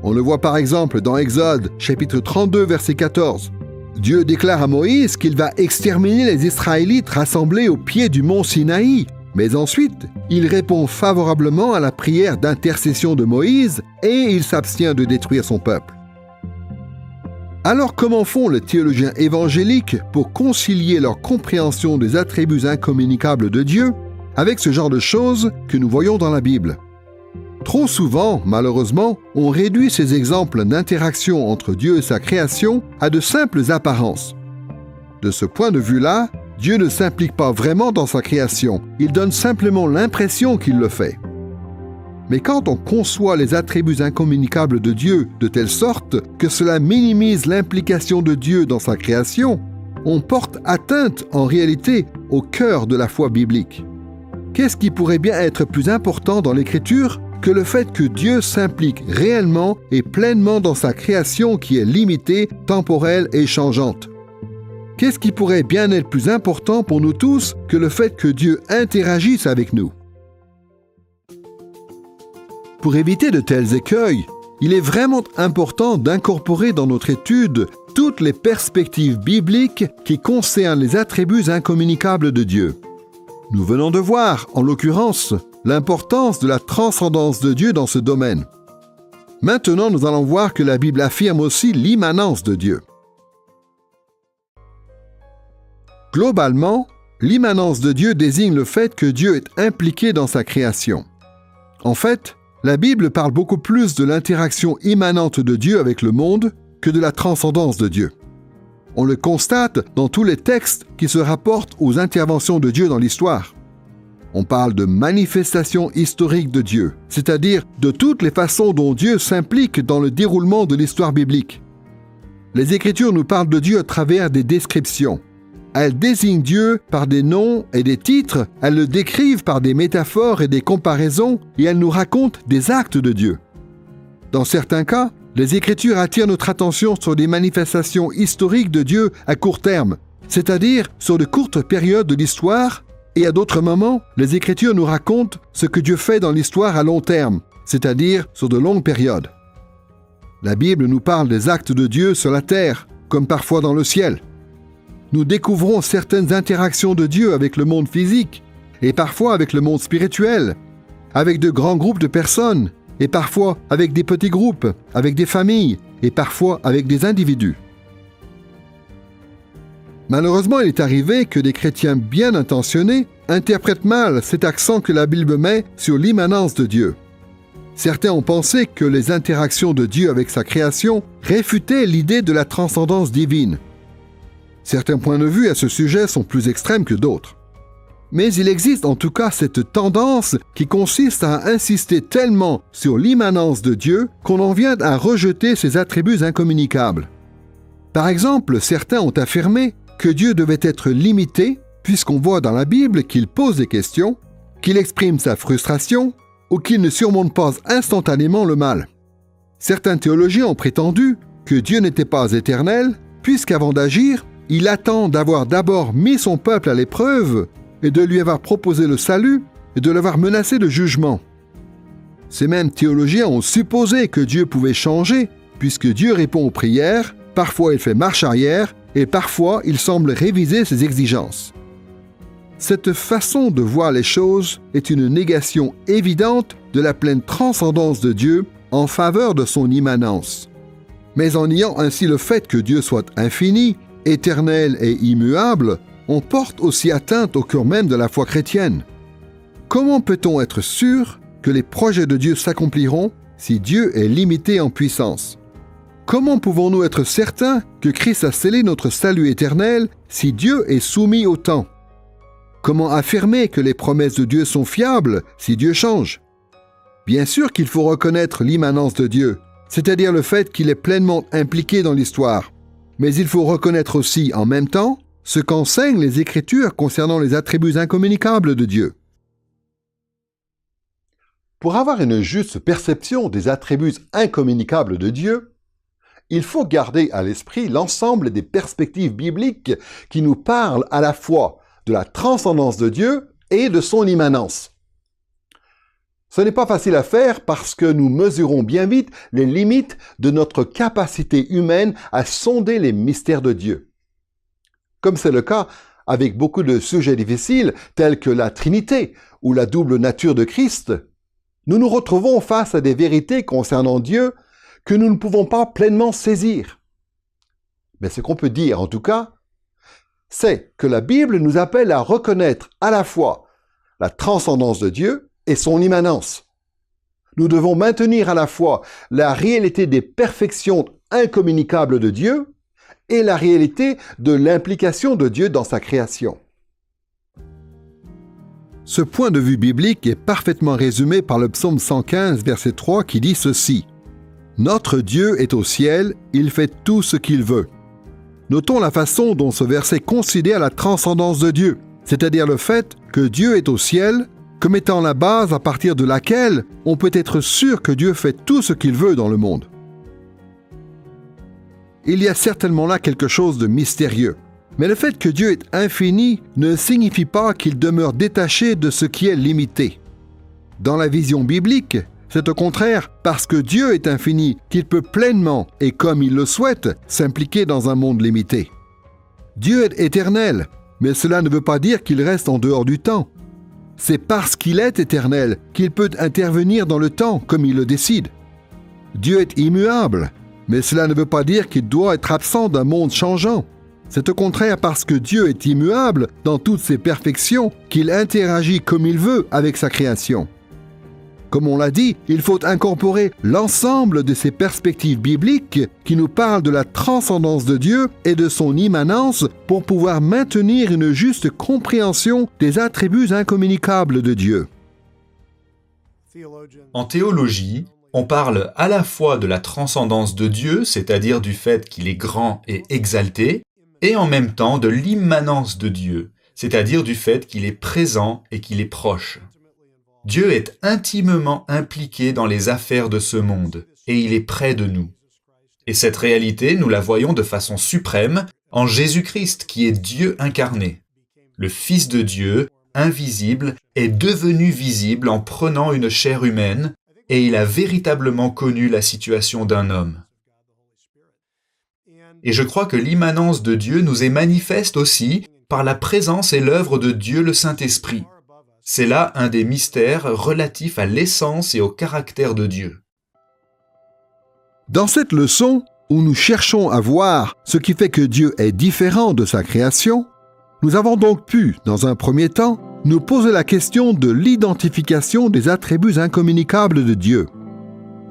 On le voit par exemple dans Exode chapitre 32, verset 14. Dieu déclare à Moïse qu'il va exterminer les Israélites rassemblés au pied du mont Sinaï. Mais ensuite, il répond favorablement à la prière d'intercession de Moïse et il s'abstient de détruire son peuple. Alors comment font les théologiens évangéliques pour concilier leur compréhension des attributs incommunicables de Dieu avec ce genre de choses que nous voyons dans la Bible? Trop souvent, malheureusement, on réduit ces exemples d'interaction entre Dieu et sa création à de simples apparences. De ce point de vue-là, Dieu ne s'implique pas vraiment dans sa création, il donne simplement l'impression qu'il le fait. Mais quand on conçoit les attributs incommunicables de Dieu de telle sorte que cela minimise l'implication de Dieu dans sa création, on porte atteinte en réalité au cœur de la foi biblique. Qu'est-ce qui pourrait bien être plus important dans l'Écriture que le fait que Dieu s'implique réellement et pleinement dans sa création qui est limitée, temporelle et changeante? Qu'est-ce qui pourrait bien être plus important pour nous tous que le fait que Dieu interagisse avec nous? Pour éviter de tels écueils, il est vraiment important d'incorporer dans notre étude toutes les perspectives bibliques qui concernent les attributs incommunicables de Dieu. Nous venons de voir, en l'occurrence, l'importance de la transcendance de Dieu dans ce domaine. Maintenant, nous allons voir que la Bible affirme aussi l'immanence de Dieu. Globalement, l'immanence de Dieu désigne le fait que Dieu est impliqué dans sa création. En fait, la Bible parle beaucoup plus de l'interaction immanente de Dieu avec le monde que de la transcendance de Dieu. On le constate dans tous les textes qui se rapportent aux interventions de Dieu dans l'histoire. On parle de manifestation historique de Dieu, c'est-à-dire de toutes les façons dont Dieu s'implique dans le déroulement de l'histoire biblique. Les Écritures nous parlent de Dieu à travers des descriptions. Elles désignent Dieu par des noms et des titres, elles le décrivent par des métaphores et des comparaisons, et elles nous racontent des actes de Dieu. Dans certains cas, les Écritures attirent notre attention sur des manifestations historiques de Dieu à court terme, c'est-à-dire sur de courtes périodes de l'histoire, et à d'autres moments, les Écritures nous racontent ce que Dieu fait dans l'histoire à long terme, c'est-à-dire sur de longues périodes. La Bible nous parle des actes de Dieu sur la terre, comme parfois dans le ciel. Nous découvrons certaines interactions de Dieu avec le monde physique, et parfois avec le monde spirituel, avec de grands groupes de personnes, et parfois avec des petits groupes, avec des familles, et parfois avec des individus. Malheureusement, il est arrivé que des chrétiens bien intentionnés interprètent mal cet accent que la Bible met sur l'immanence de Dieu. Certains ont pensé que les interactions de Dieu avec sa création réfutaient l'idée de la transcendance divine. Certains points de vue à ce sujet sont plus extrêmes que d'autres. Mais il existe en tout cas cette tendance qui consiste à insister tellement sur l'immanence de Dieu qu'on en vient à rejeter ses attributs incommunicables. Par exemple, certains ont affirmé que Dieu devait être limité, puisqu'on voit dans la Bible qu'il pose des questions, qu'il exprime sa frustration, ou qu'il ne surmonte pas instantanément le mal. Certains théologiens ont prétendu que Dieu n'était pas éternel, puisqu'avant d'agir, il attend d'avoir d'abord mis son peuple à l'épreuve et de lui avoir proposé le salut et de l'avoir menacé de jugement. Ces mêmes théologiens ont supposé que Dieu pouvait changer, puisque Dieu répond aux prières, parfois il fait marche arrière, et parfois il semble réviser ses exigences. Cette façon de voir les choses est une négation évidente de la pleine transcendance de Dieu en faveur de son immanence. Mais en niant ainsi le fait que Dieu soit infini, éternel et immuable, on porte aussi atteinte au cœur même de la foi chrétienne. Comment peut-on être sûr que les projets de Dieu s'accompliront si Dieu est limité en puissance? Comment pouvons-nous être certains que Christ a scellé notre salut éternel si Dieu est soumis au temps? Comment affirmer que les promesses de Dieu sont fiables si Dieu change? Bien sûr qu'il faut reconnaître l'immanence de Dieu, c'est-à-dire le fait qu'il est pleinement impliqué dans l'histoire. Mais il faut reconnaître aussi, en même temps, ce qu'enseignent les Écritures concernant les attributs incommunicables de Dieu. Pour avoir une juste perception des attributs incommunicables de Dieu, il faut garder à l'esprit l'ensemble des perspectives bibliques qui nous parlent à la fois de la transcendance de Dieu et de son immanence. Ce n'est pas facile à faire parce que nous mesurons bien vite les limites de notre capacité humaine à sonder les mystères de Dieu. Comme c'est le cas avec beaucoup de sujets difficiles tels que la Trinité ou la double nature de Christ, nous nous retrouvons face à des vérités concernant Dieu que nous ne pouvons pas pleinement saisir. Mais ce qu'on peut dire en tout cas, c'est que la Bible nous appelle à reconnaître à la fois la transcendance de Dieu et son immanence. Nous devons maintenir à la fois la réalité des perfections incommunicables de Dieu et la réalité de l'implication de Dieu dans sa création. Ce point de vue biblique est parfaitement résumé par le psaume 115, verset 3, qui dit ceci: « Notre Dieu est au ciel, il fait tout ce qu'il veut. » Notons la façon dont ce verset considère la transcendance de Dieu, c'est-à-dire le fait que Dieu est au ciel, comme étant la base à partir de laquelle on peut être sûr que Dieu fait tout ce qu'il veut dans le monde. Il y a certainement là quelque chose de mystérieux, mais le fait que Dieu est infini ne signifie pas qu'il demeure détaché de ce qui est limité. Dans la vision biblique, c'est au contraire parce que Dieu est infini qu'il peut pleinement, et comme il le souhaite, s'impliquer dans un monde limité. Dieu est éternel, mais cela ne veut pas dire qu'il reste en dehors du temps. C'est parce qu'il est éternel qu'il peut intervenir dans le temps comme il le décide. Dieu est immuable, mais cela ne veut pas dire qu'il doit être absent d'un monde changeant. C'est au contraire parce que Dieu est immuable dans toutes ses perfections qu'il interagit comme il veut avec sa création. Comme on l'a dit, il faut incorporer l'ensemble de ces perspectives bibliques qui nous parlent de la transcendance de Dieu et de son immanence pour pouvoir maintenir une juste compréhension des attributs incommunicables de Dieu. En théologie, on parle à la fois de la transcendance de Dieu, c'est-à-dire du fait qu'il est grand et exalté, et en même temps de l'immanence de Dieu, c'est-à-dire du fait qu'il est présent et qu'il est proche. Dieu est intimement impliqué dans les affaires de ce monde, et il est près de nous. Et cette réalité, nous la voyons de façon suprême en Jésus-Christ, qui est Dieu incarné. Le Fils de Dieu, invisible, est devenu visible en prenant une chair humaine, et il a véritablement connu la situation d'un homme. Et je crois que l'immanence de Dieu nous est manifeste aussi par la présence et l'œuvre de Dieu le Saint-Esprit. C'est là un des mystères relatifs à l'essence et au caractère de Dieu. Dans cette leçon, où nous cherchons à voir ce qui fait que Dieu est différent de sa création, nous avons donc pu, dans un premier temps, nous poser la question de l'identification des attributs incommunicables de Dieu.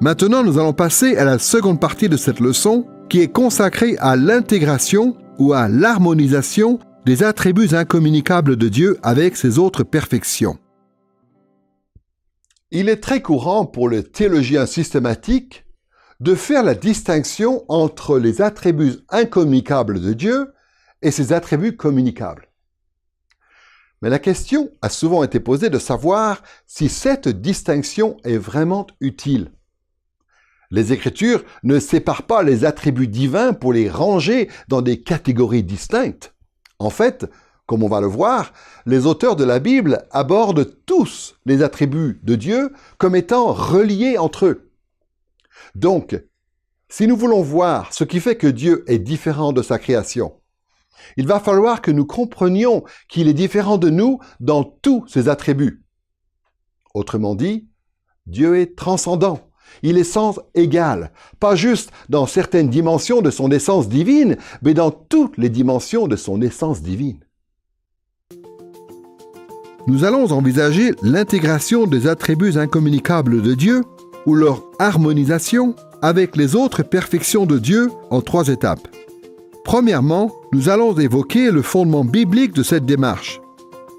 Maintenant, nous allons passer à la seconde partie de cette leçon, qui est consacrée à l'intégration ou à l'harmonisation des attributs incommunicables de Dieu avec ses autres perfections. Il est très courant pour le théologien systématique de faire la distinction entre les attributs incommunicables de Dieu et ses attributs communicables. Mais la question a souvent été posée de savoir si cette distinction est vraiment utile. Les Écritures ne séparent pas les attributs divins pour les ranger dans des catégories distinctes. En fait, comme on va le voir, les auteurs de la Bible abordent tous les attributs de Dieu comme étant reliés entre eux. Donc, si nous voulons voir ce qui fait que Dieu est différent de sa création, il va falloir que nous comprenions qu'il est différent de nous dans tous ses attributs. Autrement dit, Dieu est transcendant. Il est sans égal, pas juste dans certaines dimensions de son essence divine, mais dans toutes les dimensions de son essence divine. Nous allons envisager l'intégration des attributs incommunicables de Dieu ou leur harmonisation avec les autres perfections de Dieu en 3 étapes. Premièrement, nous allons évoquer le fondement biblique de cette démarche.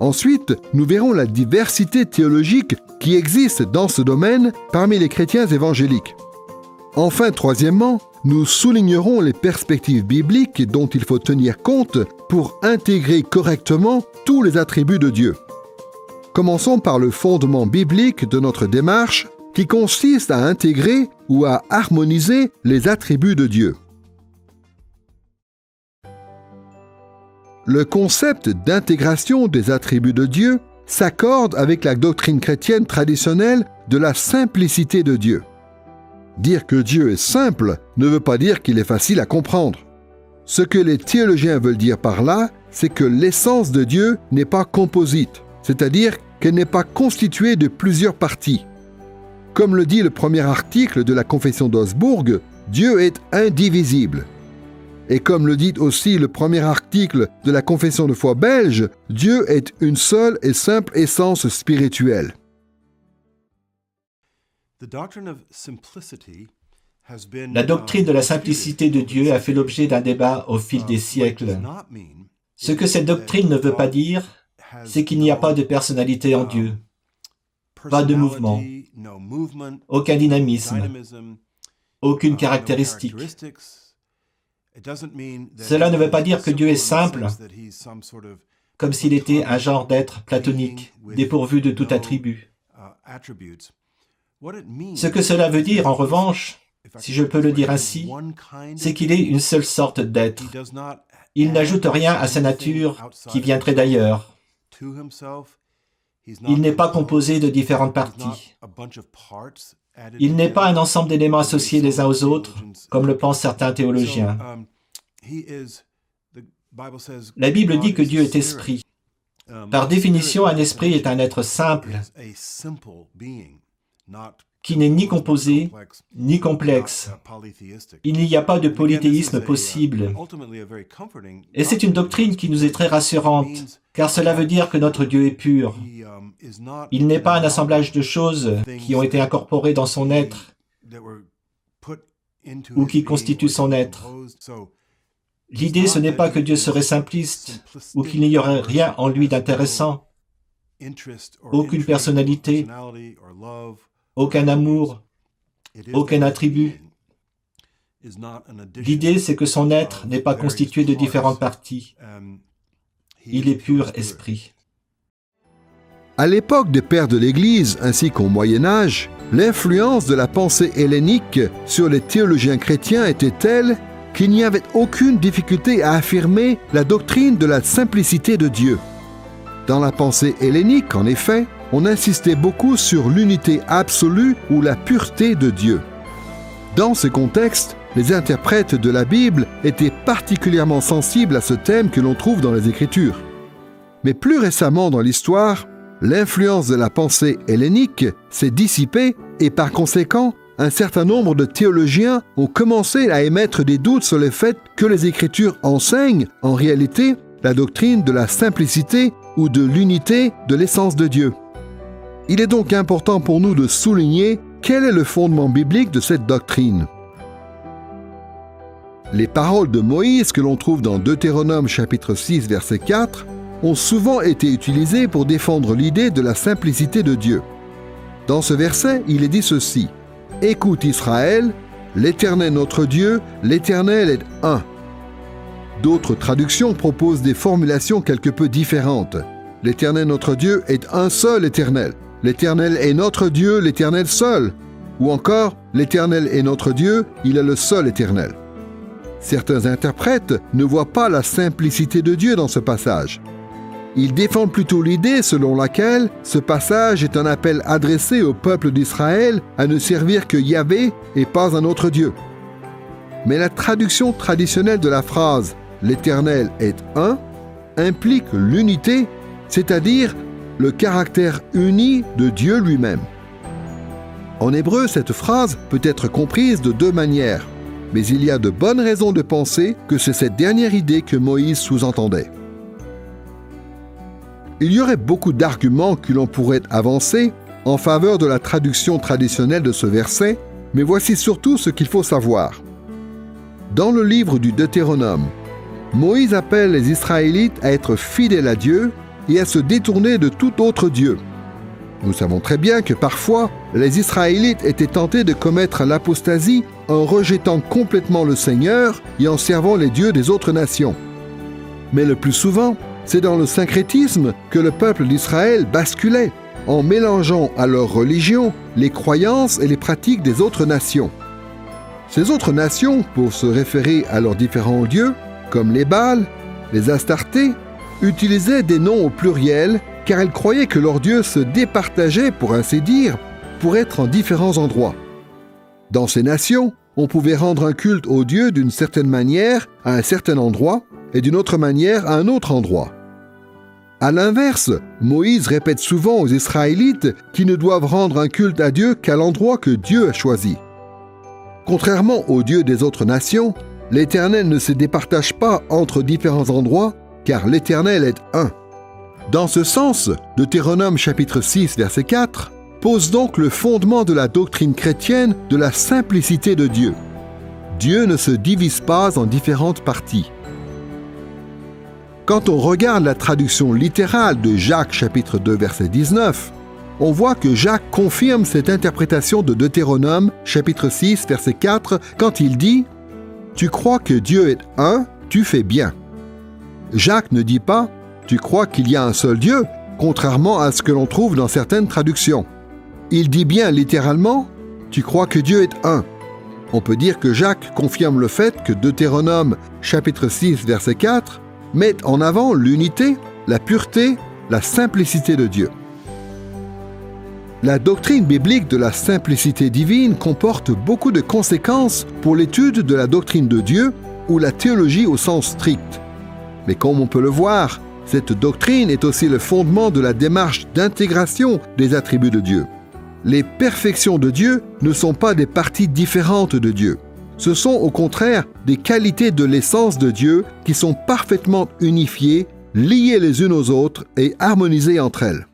Ensuite, nous verrons la diversité théologique qui existe dans ce domaine parmi les chrétiens évangéliques. Enfin, troisièmement, nous soulignerons les perspectives bibliques dont il faut tenir compte pour intégrer correctement tous les attributs de Dieu. Commençons par le fondement biblique de notre démarche qui consiste à intégrer ou à harmoniser les attributs de Dieu. Le concept d'intégration des attributs de Dieu s'accorde avec la doctrine chrétienne traditionnelle de la simplicité de Dieu. Dire que Dieu est simple ne veut pas dire qu'il est facile à comprendre. Ce que les théologiens veulent dire par là, c'est que l'essence de Dieu n'est pas composite, c'est-à-dire qu'elle n'est pas constituée de plusieurs parties. Comme le dit le premier article de la Confession d'Augsbourg, Dieu est indivisible. Et comme le dit aussi le premier article de la Confession de foi belge, Dieu est une seule et simple essence spirituelle. La doctrine de la simplicité de Dieu a fait l'objet d'un débat au fil des siècles. Ce que cette doctrine ne veut pas dire, c'est qu'il n'y a pas de personnalité en Dieu, pas de mouvement, aucun dynamisme, aucune caractéristique. Cela ne veut pas dire que Dieu est simple, comme s'il était un genre d'être platonique, dépourvu de tout attribut. Ce que cela veut dire, en revanche, si je peux le dire ainsi, c'est qu'il est une seule sorte d'être. Il n'ajoute rien à sa nature qui viendrait d'ailleurs. Il n'est pas composé de différentes parties. Il n'est pas un ensemble d'éléments associés les uns aux autres, comme le pensent certains théologiens. La Bible dit que Dieu est esprit. Par définition, un esprit est un être simple, qui n'est ni composé, ni complexe. Il n'y a pas de polythéisme possible. Et c'est une doctrine qui nous est très rassurante, car cela veut dire que notre Dieu est pur. Il n'est pas un assemblage de choses qui ont été incorporées dans son être, ou qui constituent son être. L'idée, ce n'est pas que Dieu serait simpliste, ou qu'il n'y aurait rien en lui d'intéressant, aucune personnalité, aucun amour, aucun attribut. L'idée, c'est que son être n'est pas constitué de différentes parties. Il est pur esprit. À l'époque des pères de l'Église ainsi qu'au Moyen Âge, l'influence de la pensée hellénique sur les théologiens chrétiens était telle qu'il n'y avait aucune difficulté à affirmer la doctrine de la simplicité de Dieu. Dans la pensée hellénique, en effet, on insistait beaucoup sur l'unité absolue ou la pureté de Dieu. Dans ce contexte, les interprètes de la Bible étaient particulièrement sensibles à ce thème que l'on trouve dans les Écritures. Mais plus récemment dans l'histoire, l'influence de la pensée hellénique s'est dissipée et par conséquent, un certain nombre de théologiens ont commencé à émettre des doutes sur le fait que les Écritures enseignent, en réalité, la doctrine de la simplicité ou de l'unité de l'essence de Dieu. Il est donc important pour nous de souligner quel est le fondement biblique de cette doctrine. Les paroles de Moïse que l'on trouve dans Deutéronome chapitre 6 verset 4 ont souvent été utilisées pour défendre l'idée de la simplicité de Dieu. Dans ce verset, il est dit ceci: « Écoute Israël, l'Éternel notre Dieu, l'Éternel est un. » D'autres traductions proposent des formulations quelque peu différentes. « L'Éternel notre Dieu est un seul Éternel. L'Éternel est notre Dieu, l'Éternel seul. » Ou encore « L'Éternel est notre Dieu, il est le seul Éternel. » Certains interprètes ne voient pas la simplicité de Dieu dans ce passage. Ils défendent plutôt l'idée selon laquelle ce passage est un appel adressé au peuple d'Israël à ne servir que Yahvé et pas un autre Dieu. Mais la traduction traditionnelle de la phrase « l'Éternel est un » implique l'unité, c'est-à-dire le caractère uni de Dieu lui-même. En hébreu, cette phrase peut être comprise de deux manières, mais il y a de bonnes raisons de penser que c'est cette dernière idée que Moïse sous-entendait. Il y aurait beaucoup d'arguments que l'on pourrait avancer en faveur de la traduction traditionnelle de ce verset, mais voici surtout ce qu'il faut savoir. Dans le livre du Deutéronome, Moïse appelle les Israélites à être fidèles à Dieu et à se détourner de tout autre Dieu. Nous savons très bien que parfois, les Israélites étaient tentés de commettre l'apostasie en rejetant complètement le Seigneur et en servant les dieux des autres nations. Mais le plus souvent, c'est dans le syncrétisme que le peuple d'Israël basculait, en mélangeant à leur religion les croyances et les pratiques des autres nations. Ces autres nations, pour se référer à leurs différents dieux, comme les Baals, les Astartés, utilisaient des noms au pluriel car elles croyaient que leurs dieux se départageaient, pour ainsi dire, pour être en différents endroits. Dans ces nations, on pouvait rendre un culte aux dieux d'une certaine manière à un certain endroit et d'une autre manière à un autre endroit. À l'inverse, Moïse répète souvent aux Israélites qu'ils ne doivent rendre un culte à Dieu qu'à l'endroit que Dieu a choisi. Contrairement aux dieux des autres nations, l'Éternel ne se départage pas entre différents endroits, car l'Éternel est un. Dans ce sens, Deutéronome chapitre 6 verset 4 pose donc le fondement de la doctrine chrétienne de la simplicité de Dieu. Dieu ne se divise pas en différentes parties. Quand on regarde la traduction littérale de Jacques chapitre 2 verset 19, on voit que Jacques confirme cette interprétation de Deutéronome chapitre 6 verset 4 quand il dit « Tu crois que Dieu est un, tu fais bien ». Jacques ne dit pas « Tu crois qu'il y a un seul Dieu », contrairement à ce que l'on trouve dans certaines traductions. Il dit bien littéralement « Tu crois que Dieu est un ». On peut dire que Jacques confirme le fait que Deutéronome chapitre 6 verset 4 met en avant l'unité, la pureté, la simplicité de Dieu. La doctrine biblique de la simplicité divine comporte beaucoup de conséquences pour l'étude de la doctrine de Dieu ou la théologie au sens strict. Mais comme on peut le voir, cette doctrine est aussi le fondement de la démarche d'intégration des attributs de Dieu. Les perfections de Dieu ne sont pas des parties différentes de Dieu. Ce sont au contraire des qualités de l'essence de Dieu qui sont parfaitement unifiées, liées les unes aux autres et harmonisées entre elles.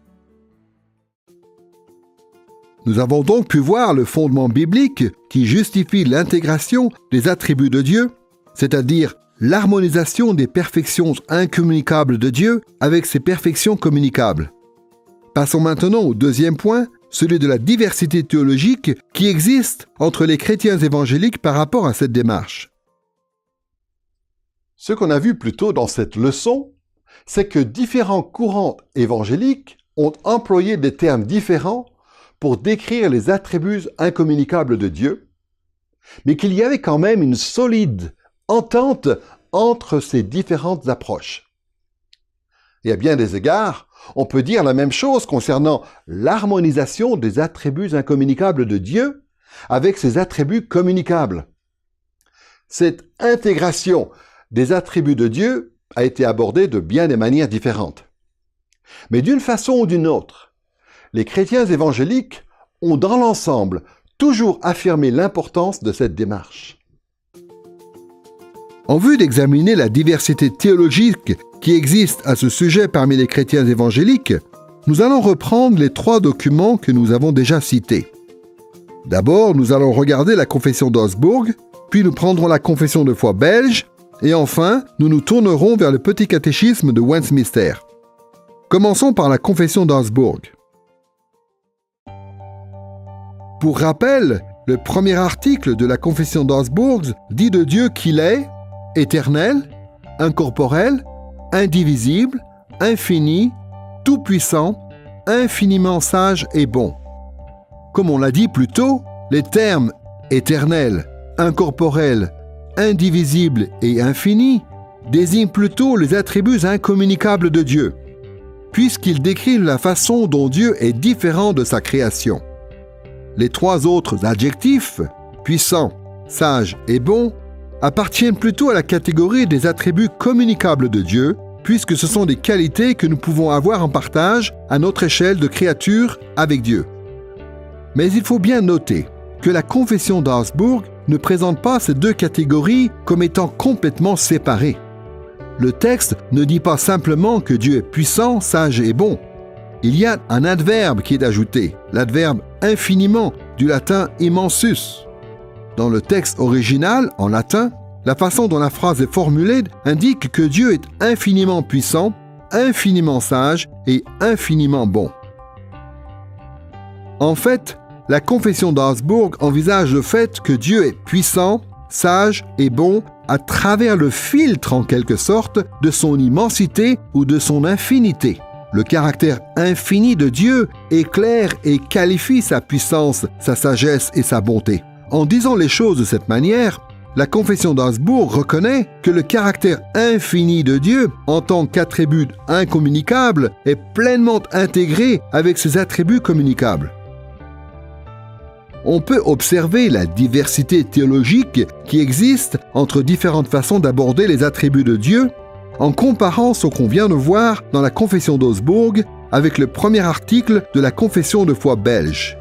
Nous avons donc pu voir le fondement biblique qui justifie l'intégration des attributs de Dieu, c'est-à-dire l'harmonisation des perfections incommunicables de Dieu avec ses perfections communicables. Passons maintenant au deuxième point, celui de la diversité théologique qui existe entre les chrétiens évangéliques par rapport à cette démarche. Ce qu'on a vu plus tôt dans cette leçon, c'est que différents courants évangéliques ont employé des termes différents pour décrire les attributs incommunicables de Dieu, mais qu'il y avait quand même une solide entente entre ces différentes approches. Et à bien des égards, on peut dire la même chose concernant l'harmonisation des attributs incommunicables de Dieu avec ses attributs communicables. Cette intégration des attributs de Dieu a été abordée de bien des manières différentes. Mais d'une façon ou d'une autre, les chrétiens évangéliques ont dans l'ensemble toujours affirmé l'importance de cette démarche. En vue d'examiner la diversité théologique qui existe à ce sujet parmi les chrétiens évangéliques, nous allons reprendre les 3 documents que nous avons déjà cités. D'abord, nous allons regarder la confession d'Augsbourg, puis nous prendrons la confession de foi belge, et enfin, nous nous tournerons vers le petit catéchisme de Westminster. Commençons par la confession d'Augsbourg. Pour rappel, le premier article de la confession d'Augsbourg dit de Dieu qu'il est éternel, incorporel, indivisible, infini, tout-puissant, infiniment sage et bon. Comme on l'a dit plus tôt, les termes éternel, incorporel, indivisible et infini désignent plutôt les attributs incommunicables de Dieu, puisqu'ils décrivent la façon dont Dieu est différent de sa création. Les 3 autres adjectifs, puissant, sage et bon, appartiennent plutôt à la catégorie des attributs communicables de Dieu, puisque ce sont des qualités que nous pouvons avoir en partage à notre échelle de créature avec Dieu. Mais il faut bien noter que la confession d'Augsbourg ne présente pas ces 2 catégories comme étant complètement séparées. Le texte ne dit pas simplement que Dieu est puissant, sage et bon. Il y a un adverbe qui est ajouté, l'adverbe infiniment, du latin immensus. Dans le texte original, en latin, la façon dont la phrase est formulée indique que Dieu est infiniment puissant, infiniment sage et infiniment bon. En fait, la confession d'Augsbourg envisage le fait que Dieu est puissant, sage et bon à travers le filtre, en quelque sorte, de son immensité ou de son infinité. Le caractère infini de Dieu éclaire et qualifie sa puissance, sa sagesse et sa bonté. En disant les choses de cette manière, la confession d'Augsbourg reconnaît que le caractère infini de Dieu, en tant qu'attribut incommunicable, est pleinement intégré avec ses attributs communicables. On peut observer la diversité théologique qui existe entre différentes façons d'aborder les attributs de Dieu en comparant ce qu'on vient de voir dans la confession d'Augsbourg avec le premier article de la confession de foi belge.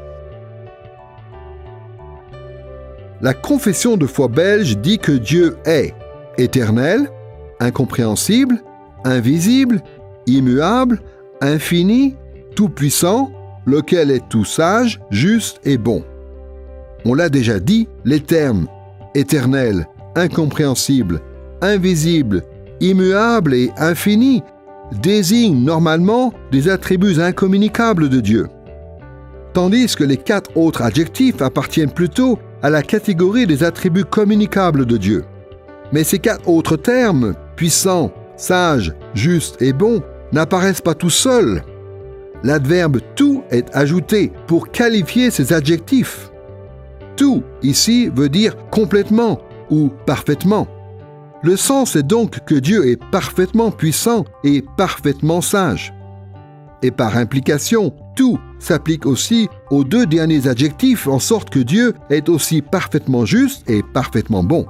La confession de foi belge dit que Dieu est éternel, incompréhensible, invisible, immuable, infini, tout-puissant, lequel est tout sage, juste et bon. On l'a déjà dit, les termes éternel, incompréhensible, invisible, immuable et infini désignent normalement des attributs incommunicables de Dieu, tandis que les 4 autres adjectifs appartiennent plutôt à la catégorie des attributs communicables de Dieu. Mais ces 4 autres termes, puissant, sage, juste et bon, n'apparaissent pas tout seuls. L'adverbe « tout » est ajouté pour qualifier ces adjectifs. Tout, ici, veut dire complètement ou parfaitement. Le sens est donc que Dieu est parfaitement puissant et parfaitement sage. Et par implication, tout s'applique aussi aux 2 derniers adjectifs en sorte que Dieu est aussi parfaitement juste et parfaitement bon.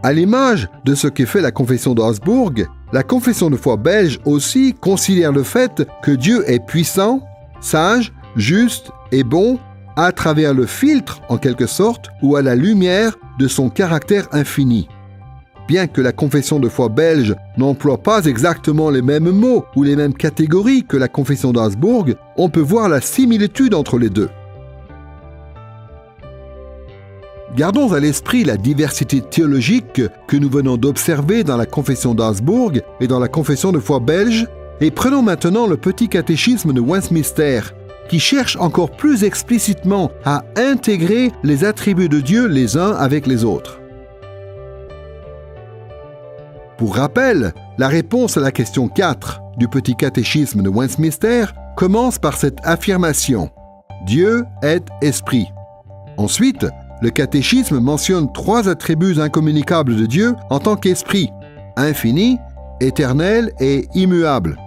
À l'image de ce que fait la confession d'Augsbourg, la confession de foi belge aussi considère le fait que Dieu est puissant, sage, juste et bon à travers le filtre, en quelque sorte, ou à la lumière de son caractère infini. Bien que la confession de foi belge n'emploie pas exactement les mêmes mots ou les mêmes catégories que la confession d'Augsbourg, on peut voir la similitude entre les 2. Gardons à l'esprit la diversité théologique que nous venons d'observer dans la confession d'Augsbourg et dans la confession de foi belge, et prenons maintenant le petit catéchisme de Westminster, qui cherche encore plus explicitement à intégrer les attributs de Dieu les uns avec les autres. Pour rappel, la réponse à la question 4 du petit catéchisme de Westminster commence par cette affirmation « Dieu est esprit ». Ensuite, le catéchisme mentionne 3 attributs incommunicables de Dieu en tant qu'esprit, infini, éternel et immuable.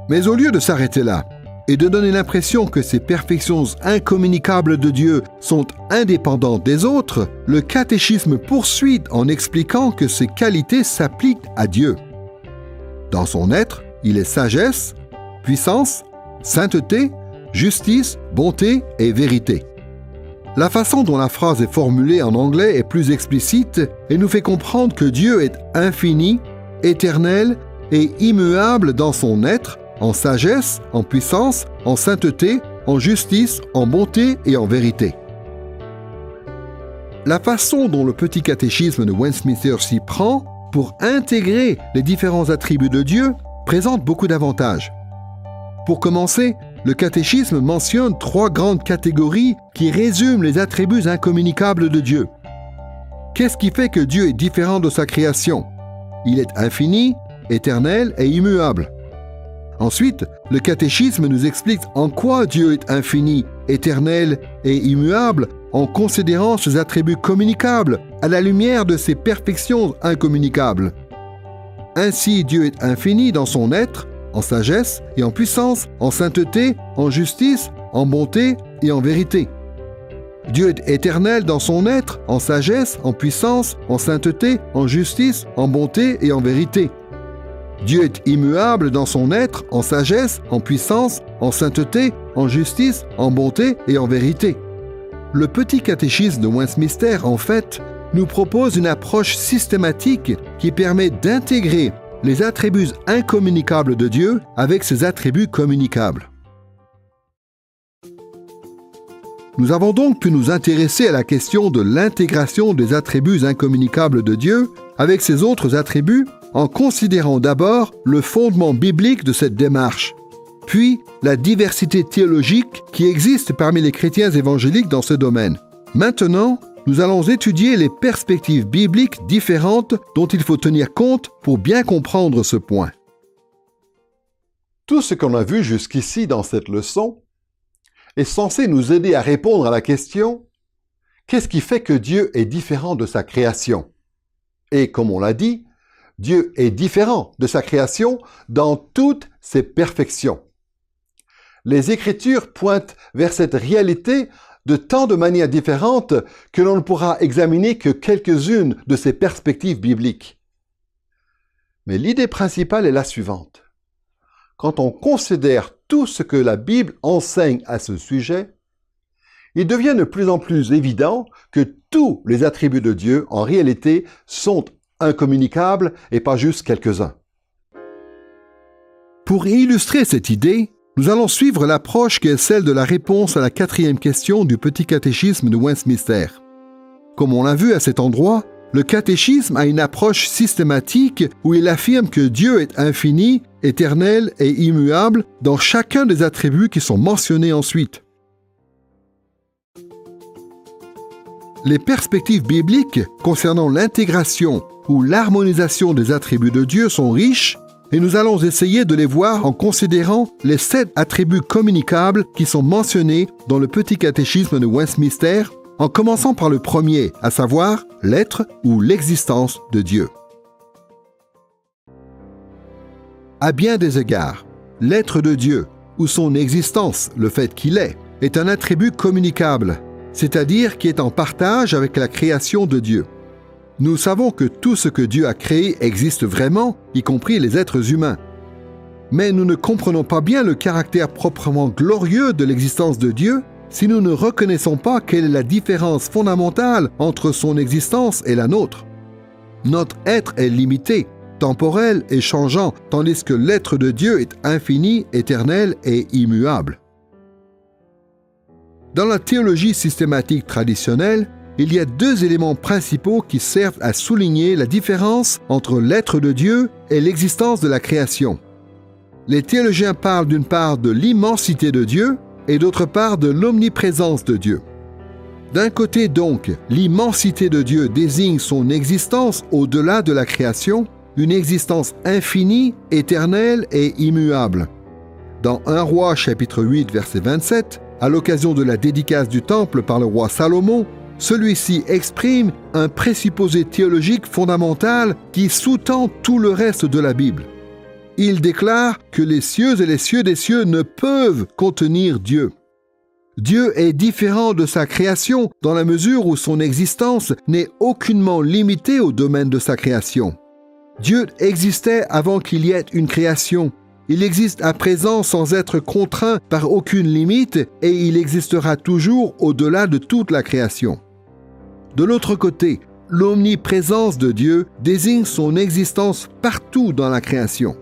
Mais au lieu de s'arrêter là, et de donner l'impression que ces perfections incommunicables de Dieu sont indépendantes des autres, le catéchisme poursuit en expliquant que ces qualités s'appliquent à Dieu. Dans son être, il est sagesse, puissance, sainteté, justice, bonté et vérité. La façon dont la phrase est formulée en anglais est plus explicite et nous fait comprendre que Dieu est infini, éternel et immuable dans son être, en sagesse, en puissance, en sainteté, en justice, en bonté et en vérité. La façon dont le petit catéchisme de Westminster s'y prend pour intégrer les différents attributs de Dieu présente beaucoup d'avantages. Pour commencer, le catéchisme mentionne 3 grandes catégories qui résument les attributs incommunicables de Dieu. Qu'est-ce qui fait que Dieu est différent de sa création? Il est infini, éternel et immuable. Ensuite, le catéchisme nous explique en quoi Dieu est infini, éternel et immuable en considérant ses attributs communicables à la lumière de ses perfections incommunicables. Ainsi, Dieu est infini dans son être, en sagesse et en puissance, en sainteté, en justice, en bonté et en vérité. Dieu est éternel dans son être, en sagesse, en puissance, en sainteté, en justice, en bonté et en vérité. Dieu est immuable dans son être, en sagesse, en puissance, en sainteté, en justice, en bonté et en vérité. Le petit catéchisme de Westminster, en fait, nous propose une approche systématique qui permet d'intégrer les attributs incommunicables de Dieu avec ses attributs communicables. Nous avons donc pu nous intéresser à la question de l'intégration des attributs incommunicables de Dieu avec ses autres attributs en considérant d'abord le fondement biblique de cette démarche, puis la diversité théologique qui existe parmi les chrétiens évangéliques dans ce domaine. Maintenant, nous allons étudier les perspectives bibliques différentes dont il faut tenir compte pour bien comprendre ce point. Tout ce qu'on a vu jusqu'ici dans cette leçon est censé nous aider à répondre à la question « Qu'est-ce qui fait que Dieu est différent de sa création ?» Et comme on l'a dit, Dieu est différent de sa création dans toutes ses perfections. Les Écritures pointent vers cette réalité de tant de manières différentes que l'on ne pourra examiner que quelques-unes de ces perspectives bibliques. Mais l'idée principale est la suivante. Quand on considère tout ce que la Bible enseigne à ce sujet, il devient de plus en plus évident que tous les attributs de Dieu, en réalité, sont incommunicables et pas juste quelques-uns. Pour illustrer cette idée, nous allons suivre l'approche qui est celle de la réponse à la 4e question du petit catéchisme de Westminster. Comme on l'a vu à cet endroit, le catéchisme a une approche systématique où il affirme que Dieu est infini, éternel et immuable dans chacun des attributs qui sont mentionnés ensuite. Les perspectives bibliques concernant l'intégration ou l'harmonisation des attributs de Dieu sont riches et nous allons essayer de les voir en considérant les 7 attributs communicables qui sont mentionnés dans le petit catéchisme de Westminster, en commençant par le premier, à savoir l'être ou l'existence de Dieu. À bien des égards, l'être de Dieu, ou son existence, le fait qu'il est un attribut communicable, c'est-à-dire qui est en partage avec la création de Dieu. Nous savons que tout ce que Dieu a créé existe vraiment, y compris les êtres humains. Mais nous ne comprenons pas bien le caractère proprement glorieux de l'existence de Dieu si nous ne reconnaissons pas quelle est la différence fondamentale entre son existence et la nôtre. Notre être est limité, temporel et changeant, tandis que l'être de Dieu est infini, éternel et immuable. Dans la théologie systématique traditionnelle, il y a 2 éléments principaux qui servent à souligner la différence entre l'être de Dieu et l'existence de la création. Les théologiens parlent d'une part de l'immensité de Dieu et d'autre part de l'omniprésence de Dieu. D'un côté donc, l'immensité de Dieu désigne son existence au-delà de la création, une existence infinie, éternelle et immuable. Dans 1 Roi chapitre 8 verset 27, à l'occasion de la dédicace du temple par le roi Salomon, celui-ci exprime un présupposé théologique fondamental qui sous-tend tout le reste de la Bible. Il déclare que les cieux et les cieux des cieux ne peuvent contenir Dieu. Dieu est différent de sa création dans la mesure où son existence n'est aucunement limitée au domaine de sa création. Dieu existait avant qu'il y ait une création. Il existe à présent sans être contraint par aucune limite et il existera toujours au-delà de toute la création. De l'autre côté, l'omniprésence de Dieu désigne son existence partout dans la création.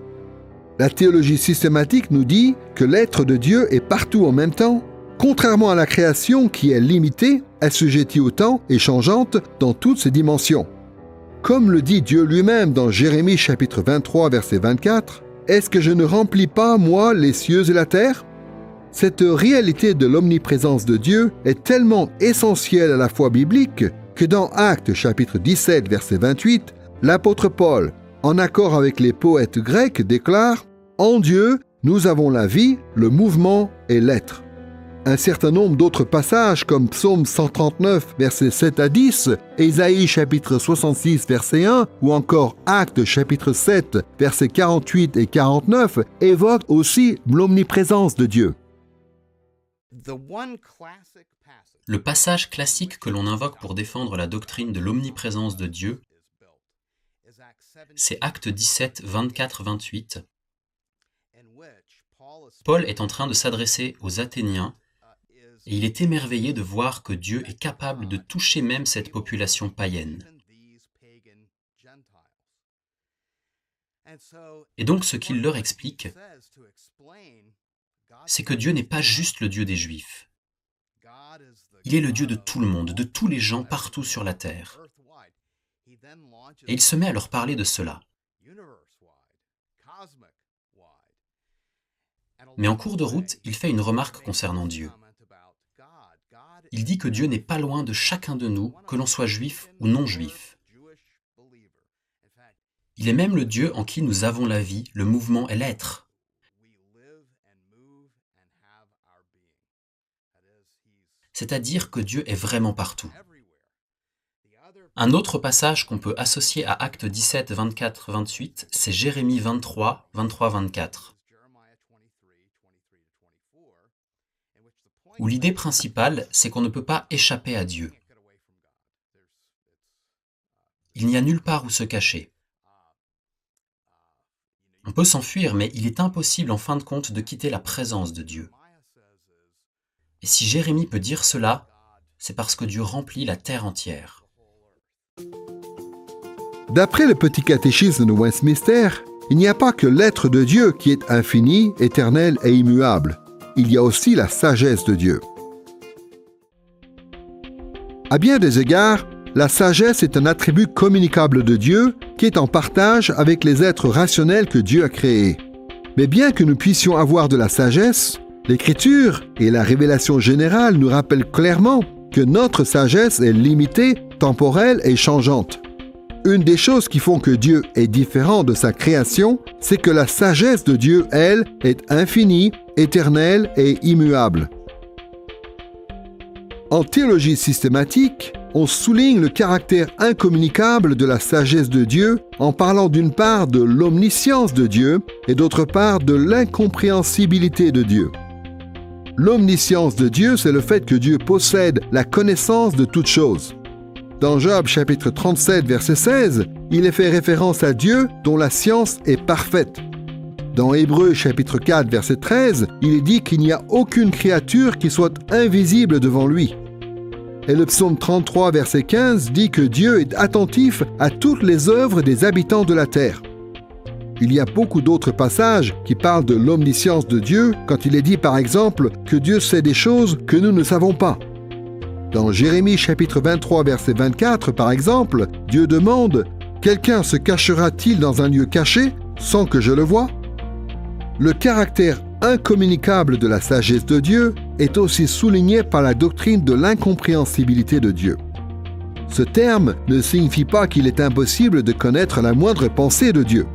La théologie systématique nous dit que l'être de Dieu est partout en même temps, contrairement à la création qui est limitée, assujettie au temps et changeante dans toutes ses dimensions. Comme le dit Dieu lui-même dans Jérémie chapitre 23 verset 24, « Est-ce que je ne remplis pas, moi, les cieux et la terre ?» Cette réalité de l'omniprésence de Dieu est tellement essentielle à la foi biblique que dans Actes chapitre 17 verset 28, l'apôtre Paul, en accord avec les poètes grecs, déclare « En Dieu, nous avons la vie, le mouvement et l'être. » Un certain nombre d'autres passages comme Psaume 139 versets 7 à 10, Ésaïe chapitre 66 verset 1 ou encore Actes chapitre 7 versets 48 et 49 évoquent aussi l'omniprésence de Dieu. Le passage classique que l'on invoque pour défendre la doctrine de l'omniprésence de Dieu, c'est Actes 17, 24-28. Paul est en train de s'adresser aux Athéniens et il est émerveillé de voir que Dieu est capable de toucher même cette population païenne. Et donc ce qu'il leur explique, c'est que Dieu n'est pas juste le Dieu des Juifs. Il est le Dieu de tout le monde, de tous les gens partout sur la terre. Et il se met à leur parler de cela. Mais en cours de route, il fait une remarque concernant Dieu. Il dit que Dieu n'est pas loin de chacun de nous, que l'on soit juif ou non juif. Il est même le Dieu en qui nous avons la vie, le mouvement et l'être. C'est-à-dire que Dieu est vraiment partout. Un autre passage qu'on peut associer à Actes 17, 24-28, c'est Jérémie 23, 23-24. Où l'idée principale, c'est qu'on ne peut pas échapper à Dieu. Il n'y a nulle part où se cacher. On peut s'enfuir, mais il est impossible en fin de compte de quitter la présence de Dieu. Et si Jérémie peut dire cela, c'est parce que Dieu remplit la terre entière. D'après le petit catéchisme de Westminster, il n'y a pas que l'être de Dieu qui est infini, éternel et immuable. Il y a aussi la sagesse de Dieu. À bien des égards, la sagesse est un attribut communicable de Dieu qui est en partage avec les êtres rationnels que Dieu a créés. Mais bien que nous puissions avoir de la sagesse, l'Écriture et la révélation générale nous rappellent clairement que notre sagesse est limitée, temporelle et changeante. Une des choses qui font que Dieu est différent de sa création, c'est que la sagesse de Dieu, elle, est infinie, éternelle et immuable. En théologie systématique, on souligne le caractère incommunicable de la sagesse de Dieu en parlant d'une part de l'omniscience de Dieu et d'autre part de l'incompréhensibilité de Dieu. L'omniscience de Dieu, c'est le fait que Dieu possède la connaissance de toutes choses. Dans Job chapitre 37, verset 16, il est fait référence à Dieu dont la science est parfaite. Dans Hébreux chapitre 4, verset 13, il est dit qu'il n'y a aucune créature qui soit invisible devant lui. Et le psaume 33, verset 15, dit que Dieu est attentif à toutes les œuvres des habitants de la terre. Il y a beaucoup d'autres passages qui parlent de l'omniscience de Dieu quand il est dit par exemple que Dieu sait des choses que nous ne savons pas. Dans Jérémie chapitre 23 verset 24 par exemple, Dieu demande « Quelqu'un se cachera-t-il dans un lieu caché sans que je le voie ?» Le caractère incommunicable de la sagesse de Dieu est aussi souligné par la doctrine de l'incompréhensibilité de Dieu. Ce terme ne signifie pas qu'il est impossible de connaître la moindre pensée de Dieu.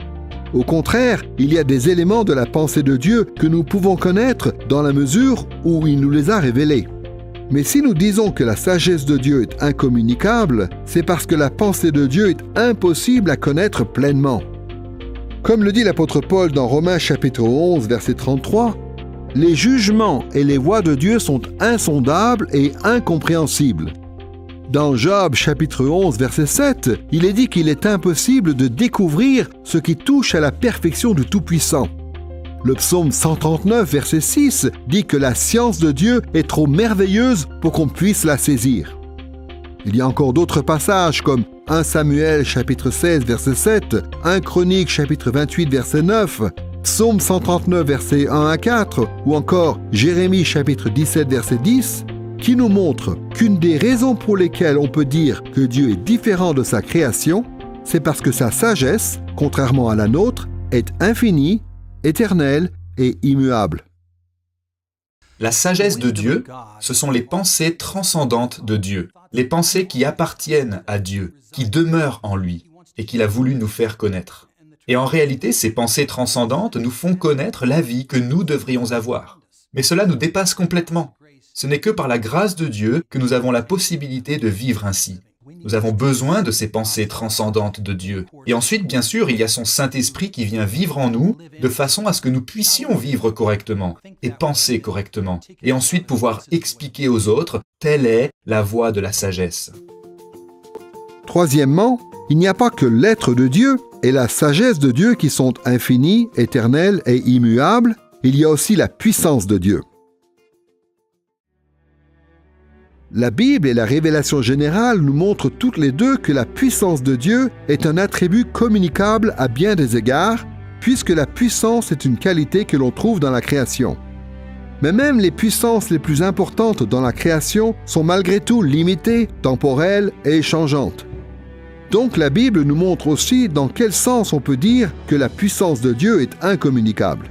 Au contraire, il y a des éléments de la pensée de Dieu que nous pouvons connaître dans la mesure où il nous les a révélés. Mais si nous disons que la sagesse de Dieu est incommunicable, c'est parce que la pensée de Dieu est impossible à connaître pleinement. Comme le dit l'apôtre Paul dans Romains chapitre 11, verset 33, « Les jugements et les voies de Dieu sont insondables et incompréhensibles. » Dans Job chapitre 11, verset 7, il est dit qu'il est impossible de découvrir ce qui touche à la perfection du Tout-Puissant. Le psaume 139, verset 6, dit que la science de Dieu est trop merveilleuse pour qu'on puisse la saisir. Il y a encore d'autres passages comme 1 Samuel chapitre 16, verset 7, 1 Chroniques chapitre 28, verset 9, psaume 139, versets 1 à 4, ou encore Jérémie chapitre 17, verset 10, qui nous montrent qu'une des raisons pour lesquelles on peut dire que Dieu est différent de sa création, c'est parce que sa sagesse, contrairement à la nôtre, est infinie, éternelle et immuable. La sagesse de Dieu, ce sont les pensées transcendantes de Dieu, les pensées qui appartiennent à Dieu, qui demeurent en lui et qu'il a voulu nous faire connaître. Et en réalité, ces pensées transcendantes nous font connaître la vie que nous devrions avoir. Mais cela nous dépasse complètement. Ce n'est que par la grâce de Dieu que nous avons la possibilité de vivre ainsi. Nous avons besoin de ces pensées transcendantes de Dieu. Et ensuite, bien sûr, il y a son Saint-Esprit qui vient vivre en nous de façon à ce que nous puissions vivre correctement et penser correctement. Et ensuite pouvoir expliquer aux autres, telle est la voie de la sagesse. Troisièmement, il n'y a pas que l'être de Dieu et la sagesse de Dieu qui sont infinies, éternelles et immuables, il y a aussi la puissance de Dieu. La Bible et la révélation générale nous montrent toutes les deux que la puissance de Dieu est un attribut communicable à bien des égards, puisque la puissance est une qualité que l'on trouve dans la création. Mais même les puissances les plus importantes dans la création sont malgré tout limitées, temporelles et changeantes. Donc la Bible nous montre aussi dans quel sens on peut dire que la puissance de Dieu est incommunicable.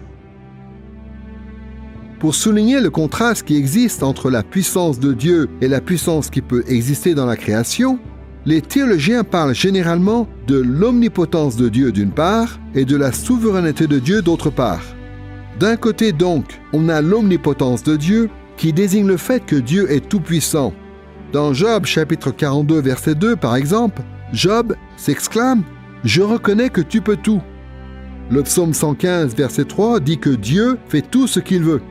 Pour souligner le contraste qui existe entre la puissance de Dieu et la puissance qui peut exister dans la création, les théologiens parlent généralement de l'omnipotence de Dieu d'une part et de la souveraineté de Dieu d'autre part. D'un côté donc, on a l'omnipotence de Dieu qui désigne le fait que Dieu est tout-puissant. Dans Job chapitre 42 verset 2 par exemple, Job s'exclame « Je reconnais que tu peux tout ». Le psaume 115 verset 3 dit que Dieu fait tout ce qu'il veut.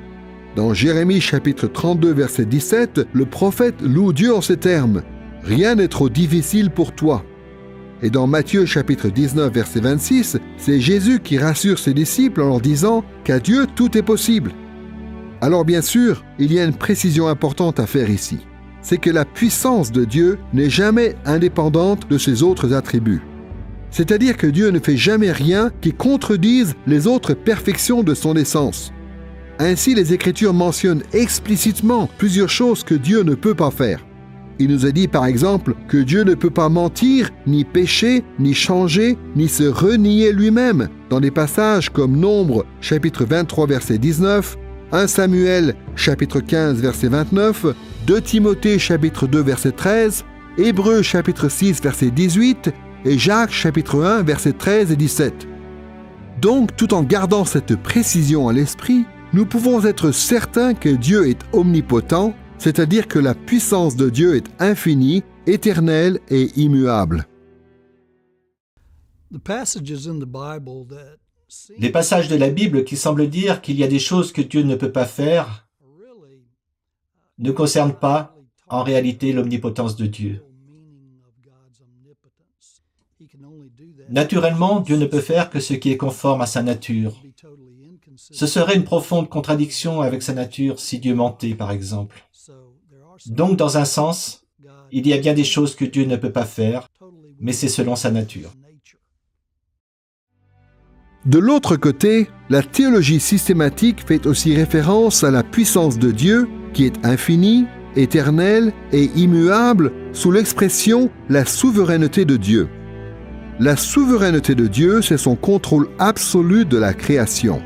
Dans Jérémie chapitre 32 verset 17, le prophète loue Dieu en ces termes « Rien n'est trop difficile pour toi ». Et dans Matthieu chapitre 19 verset 26, c'est Jésus qui rassure ses disciples en leur disant qu'à Dieu tout est possible. Alors bien sûr, il y a une précision importante à faire ici. C'est que la puissance de Dieu n'est jamais indépendante de ses autres attributs. C'est-à-dire que Dieu ne fait jamais rien qui contredise les autres perfections de son essence. Ainsi, les Écritures mentionnent explicitement plusieurs choses que Dieu ne peut pas faire. Il nous a dit par exemple que Dieu ne peut pas mentir, ni pécher, ni changer, ni se renier lui-même, dans des passages comme Nombre, chapitre 23, verset 19, 1 Samuel, chapitre 15, verset 29, 2 Timothée, chapitre 2, verset 13, Hébreux, chapitre 6, verset 18, et Jacques, chapitre 1, verset 13 et 17. Donc, tout en gardant cette précision à l'esprit, nous pouvons être certains que Dieu est omnipotent, c'est-à-dire que la puissance de Dieu est infinie, éternelle et immuable. Les passages de la Bible qui semblent dire qu'il y a des choses que Dieu ne peut pas faire ne concernent pas, en réalité, l'omnipotence de Dieu. Naturellement, Dieu ne peut faire que ce qui est conforme à sa nature. Ce serait une profonde contradiction avec sa nature si Dieu mentait, par exemple. Donc, dans un sens, il y a bien des choses que Dieu ne peut pas faire, mais c'est selon sa nature. De l'autre côté, la théologie systématique fait aussi référence à la puissance de Dieu, qui est infinie, éternelle et immuable, sous l'expression « la souveraineté de Dieu ». La souveraineté de Dieu, c'est son contrôle absolu de la création.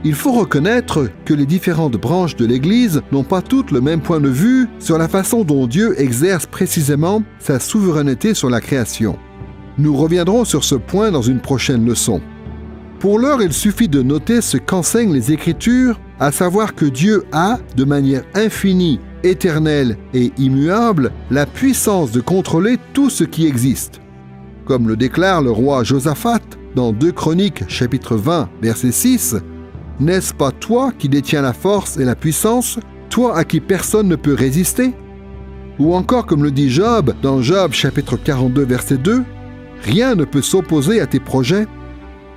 Il faut reconnaître que les différentes branches de l'Église n'ont pas toutes le même point de vue sur la façon dont Dieu exerce précisément sa souveraineté sur la création. Nous reviendrons sur ce point dans une prochaine leçon. Pour l'heure, il suffit de noter ce qu'enseignent les Écritures, à savoir que Dieu a, de manière infinie, éternelle et immuable, la puissance de contrôler tout ce qui existe. Comme le déclare le roi Josaphat, dans 2 Chroniques chapitre 20 verset 6, « N'est-ce pas toi qui détiens la force et la puissance, toi à qui personne ne peut résister ?» Ou encore comme le dit Job dans Job chapitre 42 verset 2, « Rien ne peut s'opposer à tes projets. »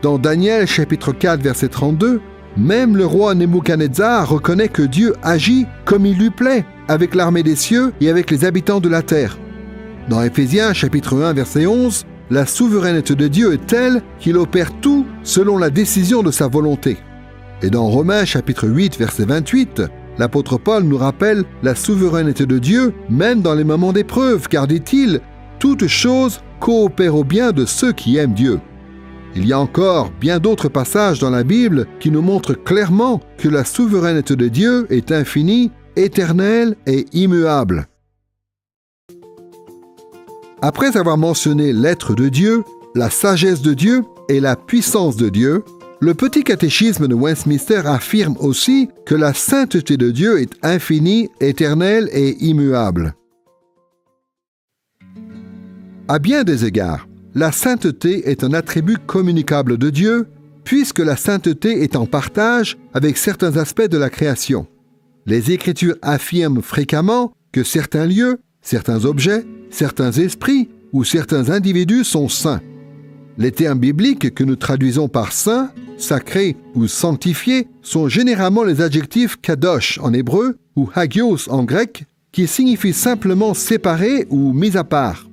Dans Daniel chapitre 4 verset 32, même le roi Nebuchadnezzar reconnaît que Dieu agit comme il lui plaît avec l'armée des cieux et avec les habitants de la terre. Dans Éphésiens chapitre 1 verset 11, la souveraineté de Dieu est telle qu'il opère tout selon la décision de sa volonté. Et dans Romains chapitre 8 verset 28, l'apôtre Paul nous rappelle la souveraineté de Dieu même dans les moments d'épreuve, car dit-il, toutes choses coopèrent au bien de ceux qui aiment Dieu. Il y a encore bien d'autres passages dans la Bible qui nous montrent clairement que la souveraineté de Dieu est infinie, éternelle et immuable. Après avoir mentionné l'être de Dieu, la sagesse de Dieu et la puissance de Dieu, le petit catéchisme de Westminster affirme aussi que la sainteté de Dieu est infinie, éternelle et immuable. À bien des égards, la sainteté est un attribut communicable de Dieu, puisque la sainteté est en partage avec certains aspects de la création. Les Écritures affirment fréquemment que certains lieux, certains objets, certains esprits ou certains individus sont saints. Les termes bibliques que nous traduisons par saint, sacré ou sanctifié sont généralement les adjectifs kadosh en hébreu ou hagios en grec, qui signifient simplement séparé ou mis à part.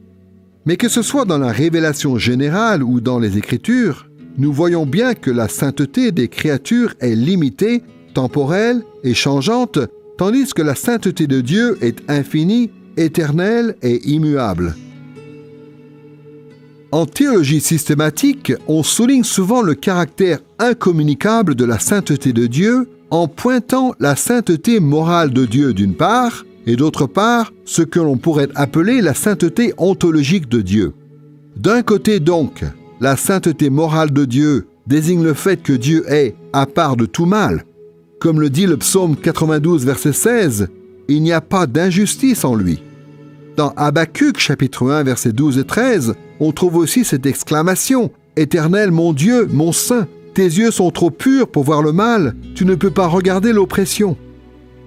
Mais que ce soit dans la révélation générale ou dans les Écritures, nous voyons bien que la sainteté des créatures est limitée, temporelle et changeante, tandis que la sainteté de Dieu est infinie, éternelle et immuable. En théologie systématique, on souligne souvent le caractère incommunicable de la sainteté de Dieu en pointant la sainteté morale de Dieu d'une part, et d'autre part, ce que l'on pourrait appeler la sainteté ontologique de Dieu. D'un côté donc, la sainteté morale de Dieu désigne le fait que Dieu est à part de tout mal. Comme le dit le psaume 92, verset 16, « Il n'y a pas d'injustice en lui ». Dans Habakkuk, chapitre 1, versets 12 et 13, on trouve aussi cette exclamation « Éternel, mon Dieu, mon Saint, tes yeux sont trop purs pour voir le mal, tu ne peux pas regarder l'oppression. »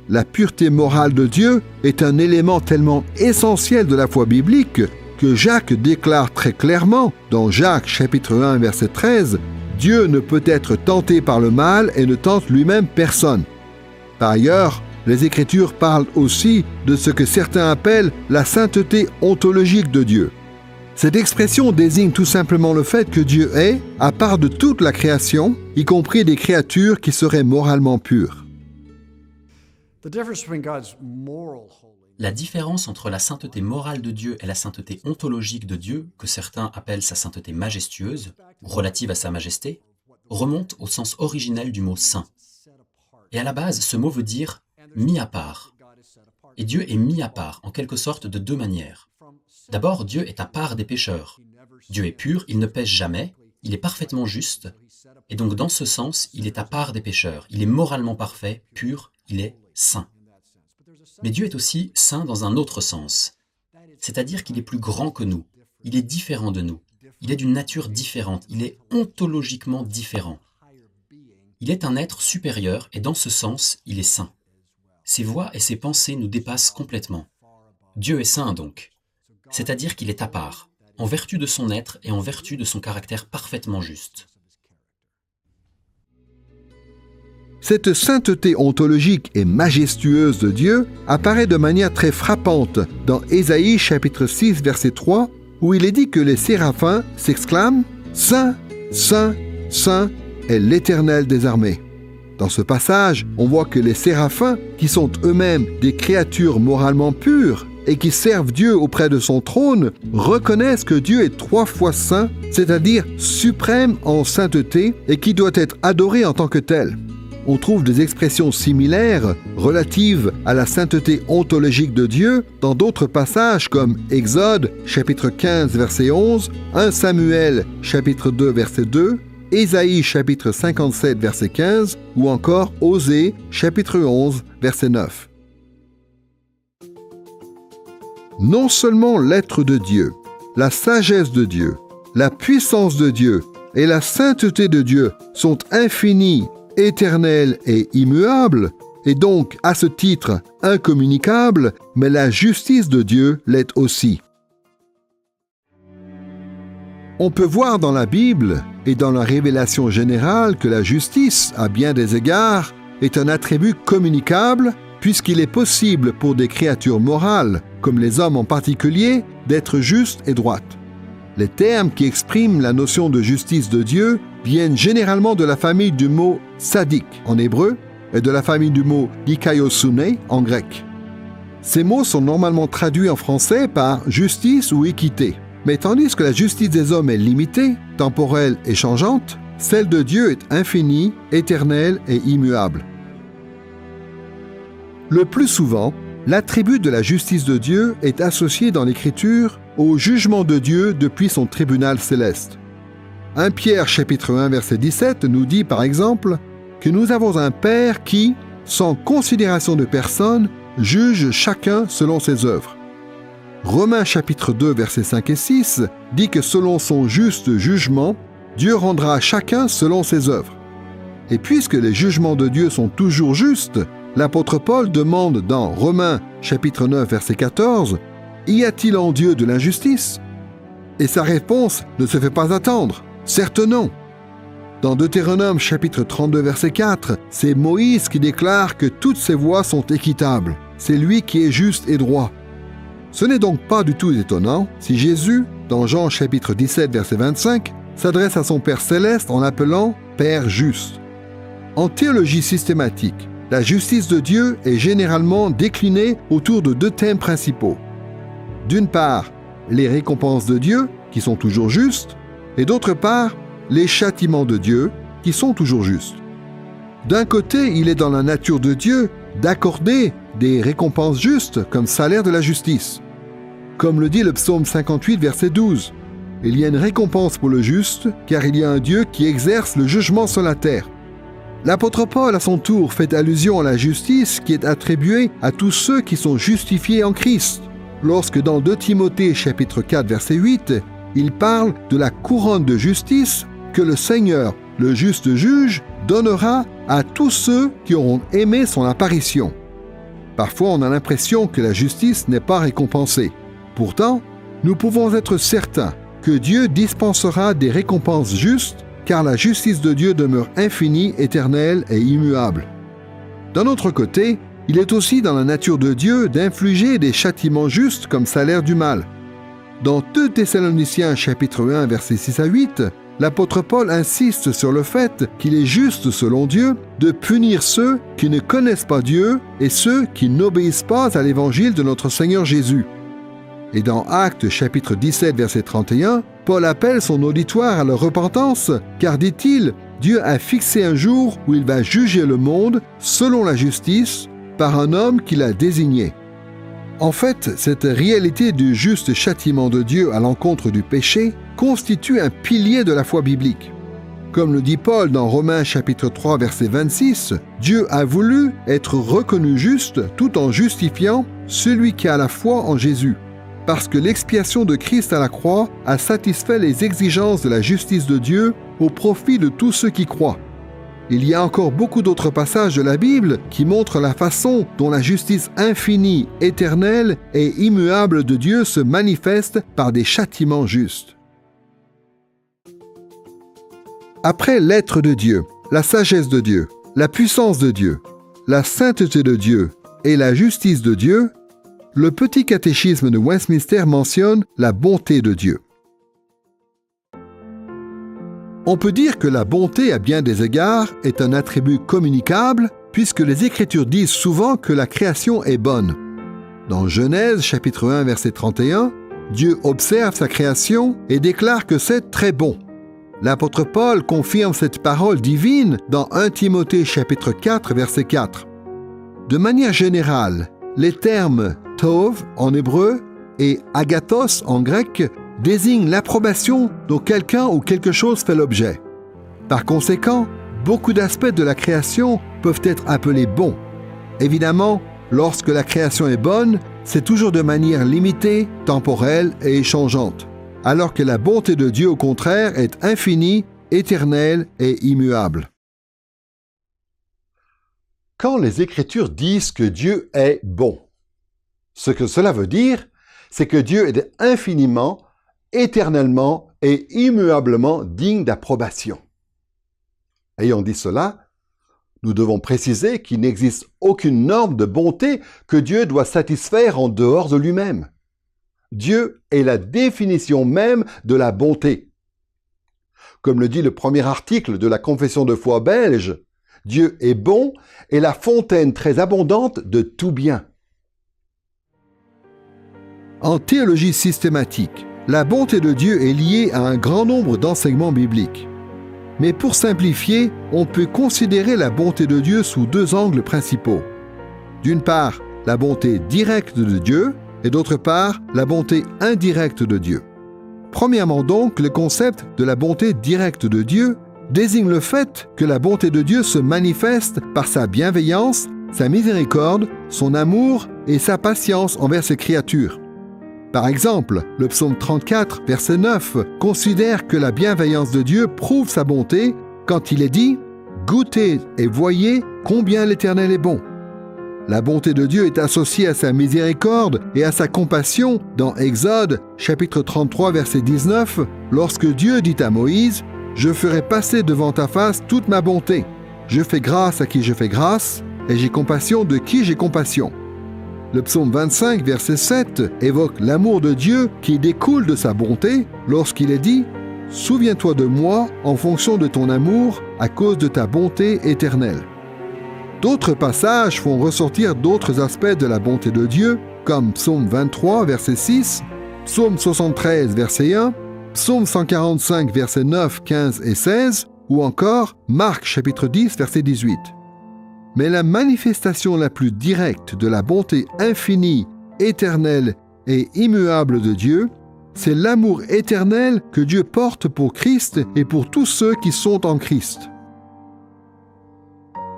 La pureté morale de Dieu est un élément tellement essentiel de la foi biblique que Jacques déclare très clairement dans Jacques chapitre 1 verset 13 « Dieu ne peut être tenté par le mal et ne tente lui-même personne. » Par ailleurs, les Écritures parlent aussi de ce que certains appellent la sainteté ontologique de Dieu. Cette expression désigne tout simplement le fait que Dieu est, à part de toute la création, y compris des créatures qui seraient moralement pures. La différence entre la sainteté morale de Dieu et la sainteté ontologique de Dieu, que certains appellent sa sainteté majestueuse, ou relative à sa majesté, remonte au sens originel du mot « saint ». Et à la base, ce mot veut dire « mis à part ». Et Dieu est mis à part, en quelque sorte, de deux manières. D'abord, Dieu est à part des pécheurs. Dieu est pur, il ne pêche jamais, il est parfaitement juste, et donc dans ce sens, il est à part des pécheurs. Il est moralement parfait, pur, il est saint. Mais Dieu est aussi saint dans un autre sens, c'est-à-dire qu'il est plus grand que nous, il est différent de nous, il est d'une nature différente, il est ontologiquement différent. Il est un être supérieur et dans ce sens, il est saint. Ses voies et ses pensées nous dépassent complètement. Dieu est saint donc, c'est-à-dire qu'il est à part, en vertu de son être et en vertu de son caractère parfaitement juste. Cette sainteté ontologique et majestueuse de Dieu apparaît de manière très frappante dans Ésaïe chapitre 6 verset 3 où il est dit que les séraphins s'exclament « Saint, Saint, Saint est l'Éternel des armées ». Dans ce passage, on voit que les séraphins, qui sont eux-mêmes des créatures moralement pures et qui servent Dieu auprès de son trône, reconnaissent que Dieu est 3 fois saint, c'est-à-dire suprême en sainteté et qui doit être adoré en tant que tel. On trouve des expressions similaires relatives à la sainteté ontologique de Dieu dans d'autres passages comme Exode chapitre 15 verset 11, 1 Samuel chapitre 2 verset 2, Ésaïe chapitre 57 verset 15 ou encore Osée chapitre 11 verset 9. Non seulement l'être de Dieu, la sagesse de Dieu, la puissance de Dieu, et la sainteté de Dieu sont infinies, éternelles et immuables, et donc à ce titre incommunicables, mais la justice de Dieu l'est aussi. On peut voir dans la Bible et dans la révélation générale que la justice, à bien des égards, est un attribut communicable puisqu'il est possible pour des créatures morales, comme les hommes en particulier, d'être justes et droites. Les termes qui expriment la notion de justice de Dieu viennent généralement de la famille du mot « sadik » en hébreu et de la famille du mot « dikaiosune » en grec. Ces mots sont normalement traduits en français par « justice » ou « équité ». Mais tandis que la justice des hommes est limitée, temporelle et changeante, celle de Dieu est infinie, éternelle et immuable. Le plus souvent, l'attribut de la justice de Dieu est associé dans l'Écriture au jugement de Dieu depuis son tribunal céleste. 1 Pierre chapitre 1 verset 17 nous dit par exemple que nous avons un Père qui, sans considération de personne, juge chacun selon ses œuvres. Romains chapitre 2 versets 5 et 6 dit que selon son juste jugement, Dieu rendra à chacun selon ses œuvres. Et puisque les jugements de Dieu sont toujours justes, l'apôtre Paul demande dans Romains chapitre 9 verset 14 « Y a-t-il en Dieu de l'injustice ?» Et sa réponse ne se fait pas attendre. Certes non. Dans Deutéronome chapitre 32 verset 4, c'est Moïse qui déclare que toutes ses voies sont équitables. C'est lui qui est juste et droit. Ce n'est donc pas du tout étonnant si Jésus, dans Jean chapitre 17 verset 25, s'adresse à son Père céleste en l'appelant « Père juste ». En théologie systématique, la justice de Dieu est généralement déclinée autour de deux thèmes principaux. D'une part, les récompenses de Dieu, qui sont toujours justes, et d'autre part, les châtiments de Dieu, qui sont toujours justes. D'un côté, il est dans la nature de Dieu d'accorder des récompenses justes comme salaire de la justice. Comme le dit le psaume 58, verset 12, « Il y a une récompense pour le juste, car il y a un Dieu qui exerce le jugement sur la terre. » L'apôtre Paul, à son tour, fait allusion à la justice qui est attribuée à tous ceux qui sont justifiés en Christ, lorsque dans 2 Timothée chapitre 4, verset 8, il parle de la couronne de justice que le Seigneur, le juste juge, donnera à tous ceux qui auront aimé son apparition. Parfois, on a l'impression que la justice n'est pas récompensée. Pourtant, nous pouvons être certains que Dieu dispensera des récompenses justes, car la justice de Dieu demeure infinie, éternelle et immuable. D'un autre côté, il est aussi dans la nature de Dieu d'infliger des châtiments justes comme salaire du mal. Dans 2 Thessaloniciens chapitre 1 versets 6 à 8, l'apôtre Paul insiste sur le fait qu'il est juste selon Dieu de punir ceux qui ne connaissent pas Dieu et ceux qui n'obéissent pas à l'évangile de notre Seigneur Jésus. Et dans Actes chapitre 17 verset 31, Paul appelle son auditoire à la repentance, car dit-il, Dieu a fixé un jour où il va juger le monde selon la justice par un homme qu'il a désigné. En fait, cette réalité du juste châtiment de Dieu à l'encontre du péché constitue un pilier de la foi biblique. Comme le dit Paul dans Romains chapitre 3 verset 26, Dieu a voulu être reconnu juste tout en justifiant celui qui a la foi en Jésus, parce que l'expiation de Christ à la croix a satisfait les exigences de la justice de Dieu au profit de tous ceux qui croient. Il y a encore beaucoup d'autres passages de la Bible qui montrent la façon dont la justice infinie, éternelle et immuable de Dieu se manifeste par des châtiments justes. Après l'être de Dieu, la sagesse de Dieu, la puissance de Dieu, la sainteté de Dieu et la justice de Dieu, le petit catéchisme de Westminster mentionne la bonté de Dieu. On peut dire que la bonté, à bien des égards, est un attribut communicable, puisque les Écritures disent souvent que la création est bonne. Dans Genèse, chapitre 1, verset 31, Dieu observe sa création et déclare que c'est très bon. L'apôtre Paul confirme cette parole divine dans 1 Timothée, chapitre 4, verset 4. De manière générale, les termes « tov » en hébreu et « agathos » en grec désignent l'approbation dont quelqu'un ou quelque chose fait l'objet. Par conséquent, beaucoup d'aspects de la création peuvent être appelés bons. Évidemment, lorsque la création est bonne, c'est toujours de manière limitée, temporelle et changeante, alors que la bonté de Dieu, au contraire, est infinie, éternelle et immuable. Quand les Écritures disent que Dieu est bon, ce que cela veut dire, c'est que Dieu est infiniment, éternellement et immuablement digne d'approbation. Ayant dit cela, nous devons préciser qu'il n'existe aucune norme de bonté que Dieu doit satisfaire en dehors de lui-même. Dieu est la définition même de la bonté. Comme le dit le premier article de la Confession de foi belge, Dieu est bon et la fontaine très abondante de tout bien. En théologie systématique, la bonté de Dieu est liée à un grand nombre d'enseignements bibliques. Mais pour simplifier, on peut considérer la bonté de Dieu sous deux angles principaux. D'une part, la bonté directe de Dieu, et d'autre part, la bonté indirecte de Dieu. Premièrement donc, le concept de la bonté directe de Dieu désigne le fait que la bonté de Dieu se manifeste par sa bienveillance, sa miséricorde, son amour et sa patience envers ses créatures. Par exemple, le psaume 34, verset 9, considère que la bienveillance de Dieu prouve sa bonté quand il est dit « Goûtez et voyez combien l'Éternel est bon ». La bonté de Dieu est associée à sa miséricorde et à sa compassion dans Exode, chapitre 33, verset 19, lorsque Dieu dit à Moïse « Je ferai passer devant ta face toute ma bonté. Je fais grâce à qui je fais grâce, et j'ai compassion de qui j'ai compassion. » Le psaume 25, verset 7, évoque l'amour de Dieu qui découle de sa bonté lorsqu'il est dit « Souviens-toi de moi en fonction de ton amour à cause de ta bonté éternelle. » D'autres passages font ressortir d'autres aspects de la bonté de Dieu, comme psaume 23, verset 6, psaume 73, verset 1, psaume 145, verset 9, 15 et 16, ou encore Marc, chapitre 10, verset 18. Mais la manifestation la plus directe de la bonté infinie, éternelle et immuable de Dieu, c'est l'amour éternel que Dieu porte pour Christ et pour tous ceux qui sont en Christ.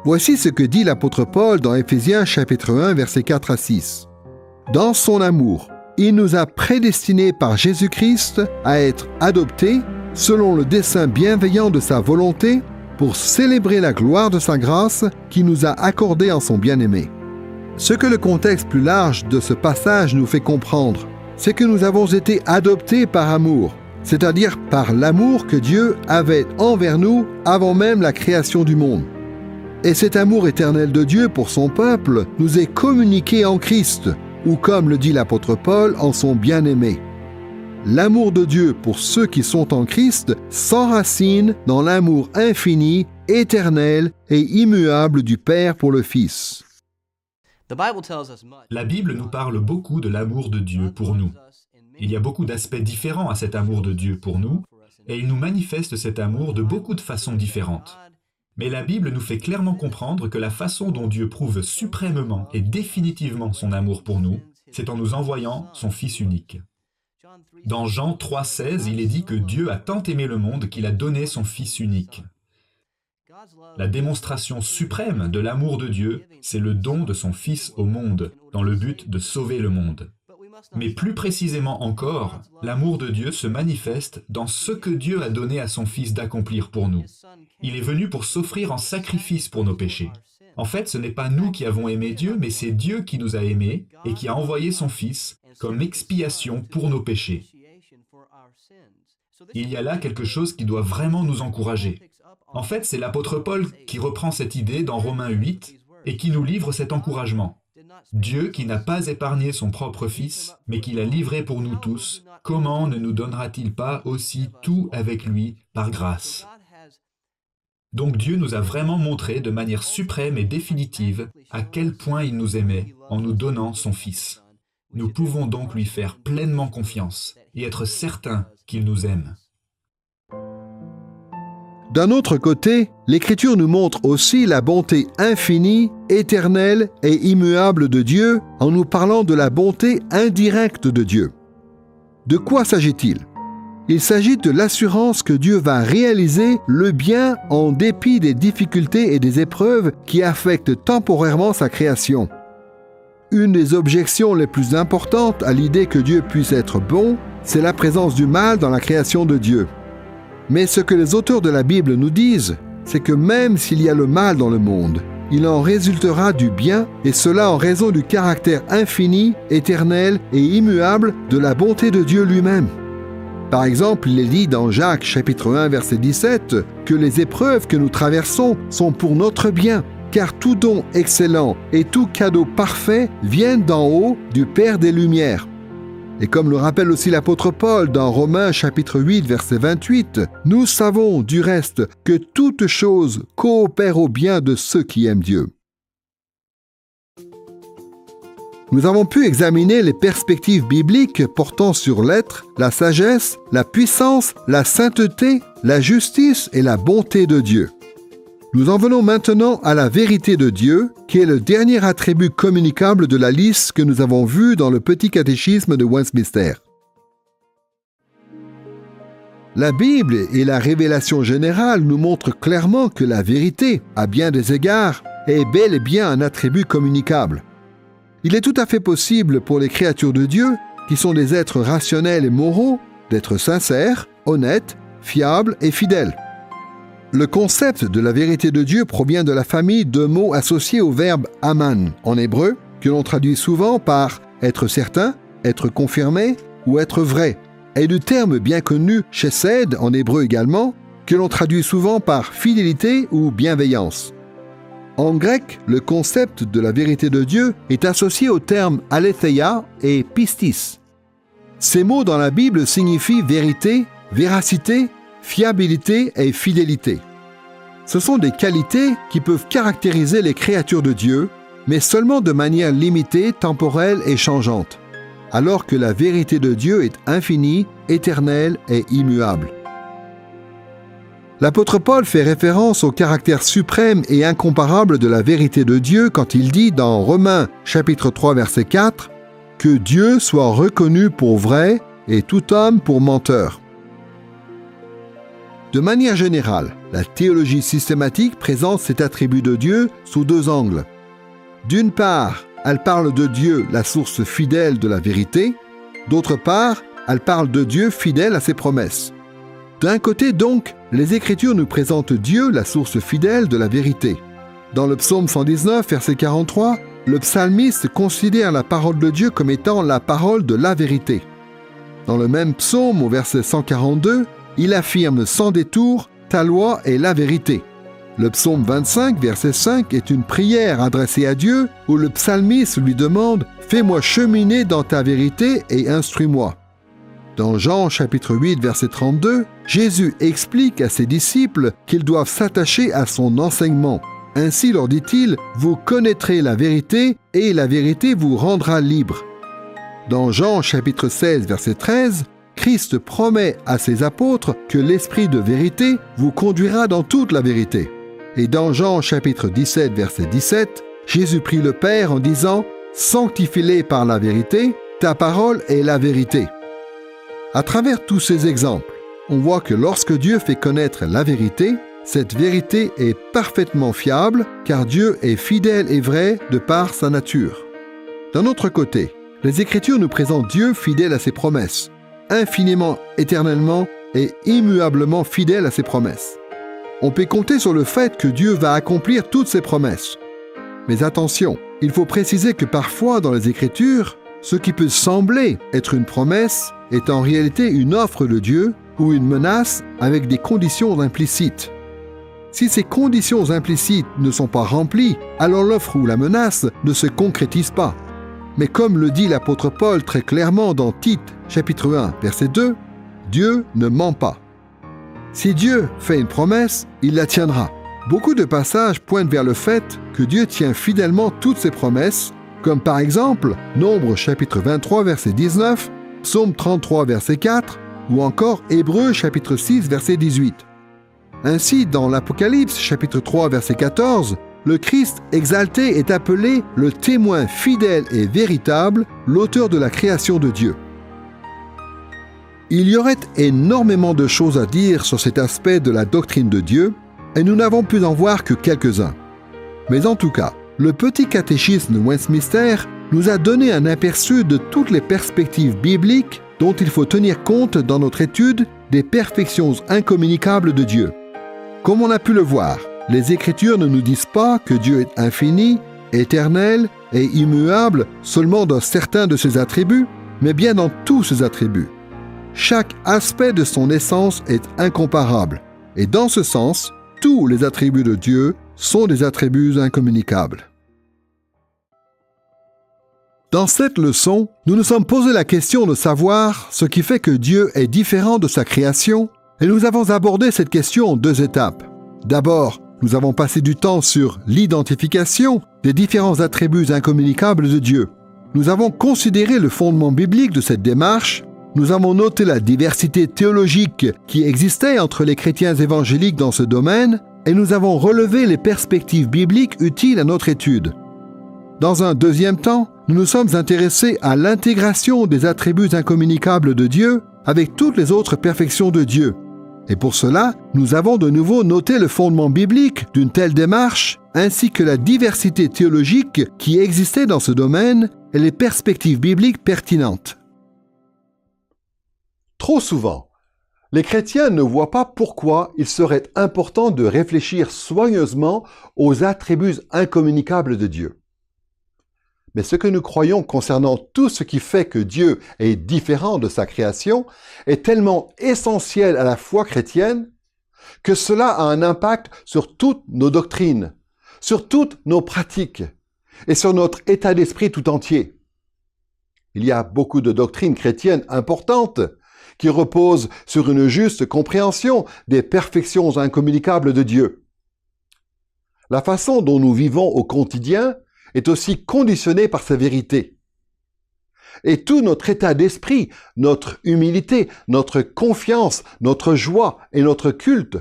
Voici ce que dit l'apôtre Paul dans Éphésiens chapitre 1, versets 4 à 6. « Dans son amour, il nous a prédestinés par Jésus-Christ à être adoptés selon le dessein bienveillant de sa volonté, pour célébrer la gloire de sa grâce qui nous a accordée en son bien-aimé. » Ce que le contexte plus large de ce passage nous fait comprendre, c'est que nous avons été adoptés par amour, c'est-à-dire par l'amour que Dieu avait envers nous avant même la création du monde. Et cet amour éternel de Dieu pour son peuple nous est communiqué en Christ, ou comme le dit l'apôtre Paul, en son bien-aimé. L'amour de Dieu pour ceux qui sont en Christ s'enracine dans l'amour infini, éternel et immuable du Père pour le Fils. La Bible nous parle beaucoup de l'amour de Dieu pour nous. Il y a beaucoup d'aspects différents à cet amour de Dieu pour nous, et il nous manifeste cet amour de beaucoup de façons différentes. Mais la Bible nous fait clairement comprendre que la façon dont Dieu prouve suprêmement et définitivement son amour pour nous, c'est en nous envoyant son Fils unique. Dans Jean 3,16, il est dit que Dieu a tant aimé le monde qu'il a donné son Fils unique. La démonstration suprême de l'amour de Dieu, c'est le don de son Fils au monde, dans le but de sauver le monde. Mais plus précisément encore, l'amour de Dieu se manifeste dans ce que Dieu a donné à son Fils d'accomplir pour nous. Il est venu pour s'offrir en sacrifice pour nos péchés. En fait, ce n'est pas nous qui avons aimé Dieu, mais c'est Dieu qui nous a aimés et qui a envoyé son Fils comme expiation pour nos péchés. Il y a là quelque chose qui doit vraiment nous encourager. En fait, c'est l'apôtre Paul qui reprend cette idée dans Romains 8 et qui nous livre cet encouragement. Dieu qui n'a pas épargné son propre Fils, mais qui l'a livré pour nous tous, comment ne nous donnera-t-il pas aussi tout avec lui par grâce? Donc Dieu nous a vraiment montré de manière suprême et définitive à quel point il nous aimait en nous donnant son Fils. Nous pouvons donc lui faire pleinement confiance et être certains qu'il nous aime. D'un autre côté, l'Écriture nous montre aussi la bonté infinie, éternelle et immuable de Dieu en nous parlant de la bonté indirecte de Dieu. De quoi s'agit-il? Il s'agit de l'assurance que Dieu va réaliser le bien en dépit des difficultés et des épreuves qui affectent temporairement sa création. Une des objections les plus importantes à l'idée que Dieu puisse être bon, c'est la présence du mal dans la création de Dieu. Mais ce que les auteurs de la Bible nous disent, c'est que même s'il y a le mal dans le monde, il en résultera du bien, et cela en raison du caractère infini, éternel et immuable de la bonté de Dieu lui-même. Par exemple, il est dit dans Jacques chapitre 1 verset 17 que les épreuves que nous traversons sont pour notre bien, car tout don excellent et tout cadeau parfait viennent d'en haut du Père des Lumières. Et comme le rappelle aussi l'apôtre Paul dans Romains chapitre 8 verset 28, nous savons du reste que toutes choses coopèrent au bien de ceux qui aiment Dieu. Nous avons pu examiner les perspectives bibliques portant sur l'être, la sagesse, la puissance, la sainteté, la justice et la bonté de Dieu. Nous en venons maintenant à la vérité de Dieu, qui est le dernier attribut communicable de la liste que nous avons vue dans le petit catéchisme de Westminster. La Bible et la révélation générale nous montrent clairement que la vérité, à bien des égards, est bel et bien un attribut communicable. Il est tout à fait possible pour les créatures de Dieu, qui sont des êtres rationnels et moraux, d'être sincères, honnêtes, fiables et fidèles. Le concept de la vérité de Dieu provient de la famille de mots associés au verbe « aman » en hébreu, que l'on traduit souvent par « être certain »,« être confirmé » ou « être vrai », et du terme bien connu « chesed » en hébreu également, que l'on traduit souvent par « fidélité » ou « bienveillance ». En grec, le concept de la vérité de Dieu est associé aux termes « aletheia » et « pistis ». Ces mots dans la Bible signifient vérité, véracité, fiabilité et fidélité. Ce sont des qualités qui peuvent caractériser les créatures de Dieu, mais seulement de manière limitée, temporelle et changeante, alors que la vérité de Dieu est infinie, éternelle et immuable. L'apôtre Paul fait référence au caractère suprême et incomparable de la vérité de Dieu quand il dit dans Romains chapitre 3 verset 4 que Dieu soit reconnu pour vrai et tout homme pour menteur. De manière générale, la théologie systématique présente cet attribut de Dieu sous deux angles. D'une part, elle parle de Dieu, la source fidèle de la vérité. D'autre part, elle parle de Dieu fidèle à ses promesses. D'un côté donc, les Écritures nous présentent Dieu, la source fidèle de la vérité. Dans le psaume 119, verset 43, le psalmiste considère la parole de Dieu comme étant la parole de la vérité. Dans le même psaume, au verset 142, il affirme sans détour « Ta loi est la vérité ». Le psaume 25, verset 5, est une prière adressée à Dieu où le psalmiste lui demande « Fais-moi cheminer dans ta vérité et instruis-moi ». Dans Jean chapitre 8, verset 32, Jésus explique à ses disciples qu'ils doivent s'attacher à son enseignement. Ainsi leur dit-il « Vous connaîtrez la vérité et la vérité vous rendra libre ». Dans Jean chapitre 16, verset 13, Christ promet à ses apôtres que l'Esprit de vérité vous conduira dans toute la vérité. Et dans Jean chapitre 17, verset 17, Jésus prie le Père en disant « Sanctifie-les par la vérité, ta parole est la vérité ». À travers tous ces exemples, on voit que lorsque Dieu fait connaître la vérité, cette vérité est parfaitement fiable car Dieu est fidèle et vrai de par sa nature. D'un autre côté, les Écritures nous présentent Dieu fidèle à ses promesses, infiniment, éternellement et immuablement fidèle à ses promesses. On peut compter sur le fait que Dieu va accomplir toutes ses promesses. Mais attention, il faut préciser que parfois dans les Écritures, ce qui peut sembler être une promesse est en réalité une offre de Dieu ou une menace avec des conditions implicites. Si ces conditions implicites ne sont pas remplies, alors l'offre ou la menace ne se concrétise pas. Mais comme le dit l'apôtre Paul très clairement dans Tite, chapitre 1, verset 2, Dieu ne ment pas. Si Dieu fait une promesse, il la tiendra. Beaucoup de passages pointent vers le fait que Dieu tient fidèlement toutes ses promesses, comme par exemple Nombre chapitre 23, verset 19, Psaume 33, verset 4, ou encore Hébreux chapitre 6, verset 18. Ainsi, dans l'Apocalypse chapitre 3, verset 14, le Christ exalté est appelé le témoin fidèle et véritable, l'auteur de la création de Dieu. Il y aurait énormément de choses à dire sur cet aspect de la doctrine de Dieu, et nous n'avons pu en voir que quelques-uns. Mais en tout cas, le petit catéchisme de Westminster nous a donné un aperçu de toutes les perspectives bibliques dont il faut tenir compte dans notre étude des perfections incommunicables de Dieu. Comme on a pu le voir, les Écritures ne nous disent pas que Dieu est infini, éternel et immuable seulement dans certains de ses attributs, mais bien dans tous ses attributs. Chaque aspect de son essence est incomparable, et dans ce sens, tous les attributs de Dieu sont des attributs incommunicables. Dans cette leçon, nous nous sommes posé la question de savoir ce qui fait que Dieu est différent de sa création, et nous avons abordé cette question en 2 étapes. D'abord, nous avons passé du temps sur l'identification des différents attributs incommunicables de Dieu. Nous avons considéré le fondement biblique de cette démarche, nous avons noté la diversité théologique qui existait entre les chrétiens évangéliques dans ce domaine, et nous avons relevé les perspectives bibliques utiles à notre étude. Dans un deuxième temps, nous nous sommes intéressés à l'intégration des attributs incommunicables de Dieu avec toutes les autres perfections de Dieu. Et pour cela, nous avons de nouveau noté le fondement biblique d'une telle démarche, ainsi que la diversité théologique qui existait dans ce domaine et les perspectives bibliques pertinentes. Trop souvent, les chrétiens ne voient pas pourquoi il serait important de réfléchir soigneusement aux attributs incommunicables de Dieu. Mais ce que nous croyons concernant tout ce qui fait que Dieu est différent de sa création est tellement essentiel à la foi chrétienne que cela a un impact sur toutes nos doctrines, sur toutes nos pratiques et sur notre état d'esprit tout entier. Il y a beaucoup de doctrines chrétiennes importantes qui reposent sur une juste compréhension des perfections incommunicables de Dieu. La façon dont nous vivons au quotidien est aussi conditionnée par sa vérité. Et tout notre état d'esprit, notre humilité, notre confiance, notre joie et notre culte,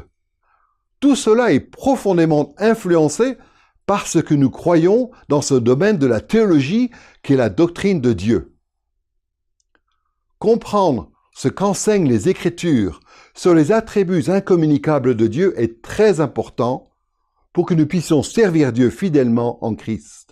tout cela est profondément influencé par ce que nous croyons dans ce domaine de la théologie qui est la doctrine de Dieu. Comprendre ce qu'enseignent les Écritures sur les attributs incommunicables de Dieu est très important pour que nous puissions servir Dieu fidèlement en Christ.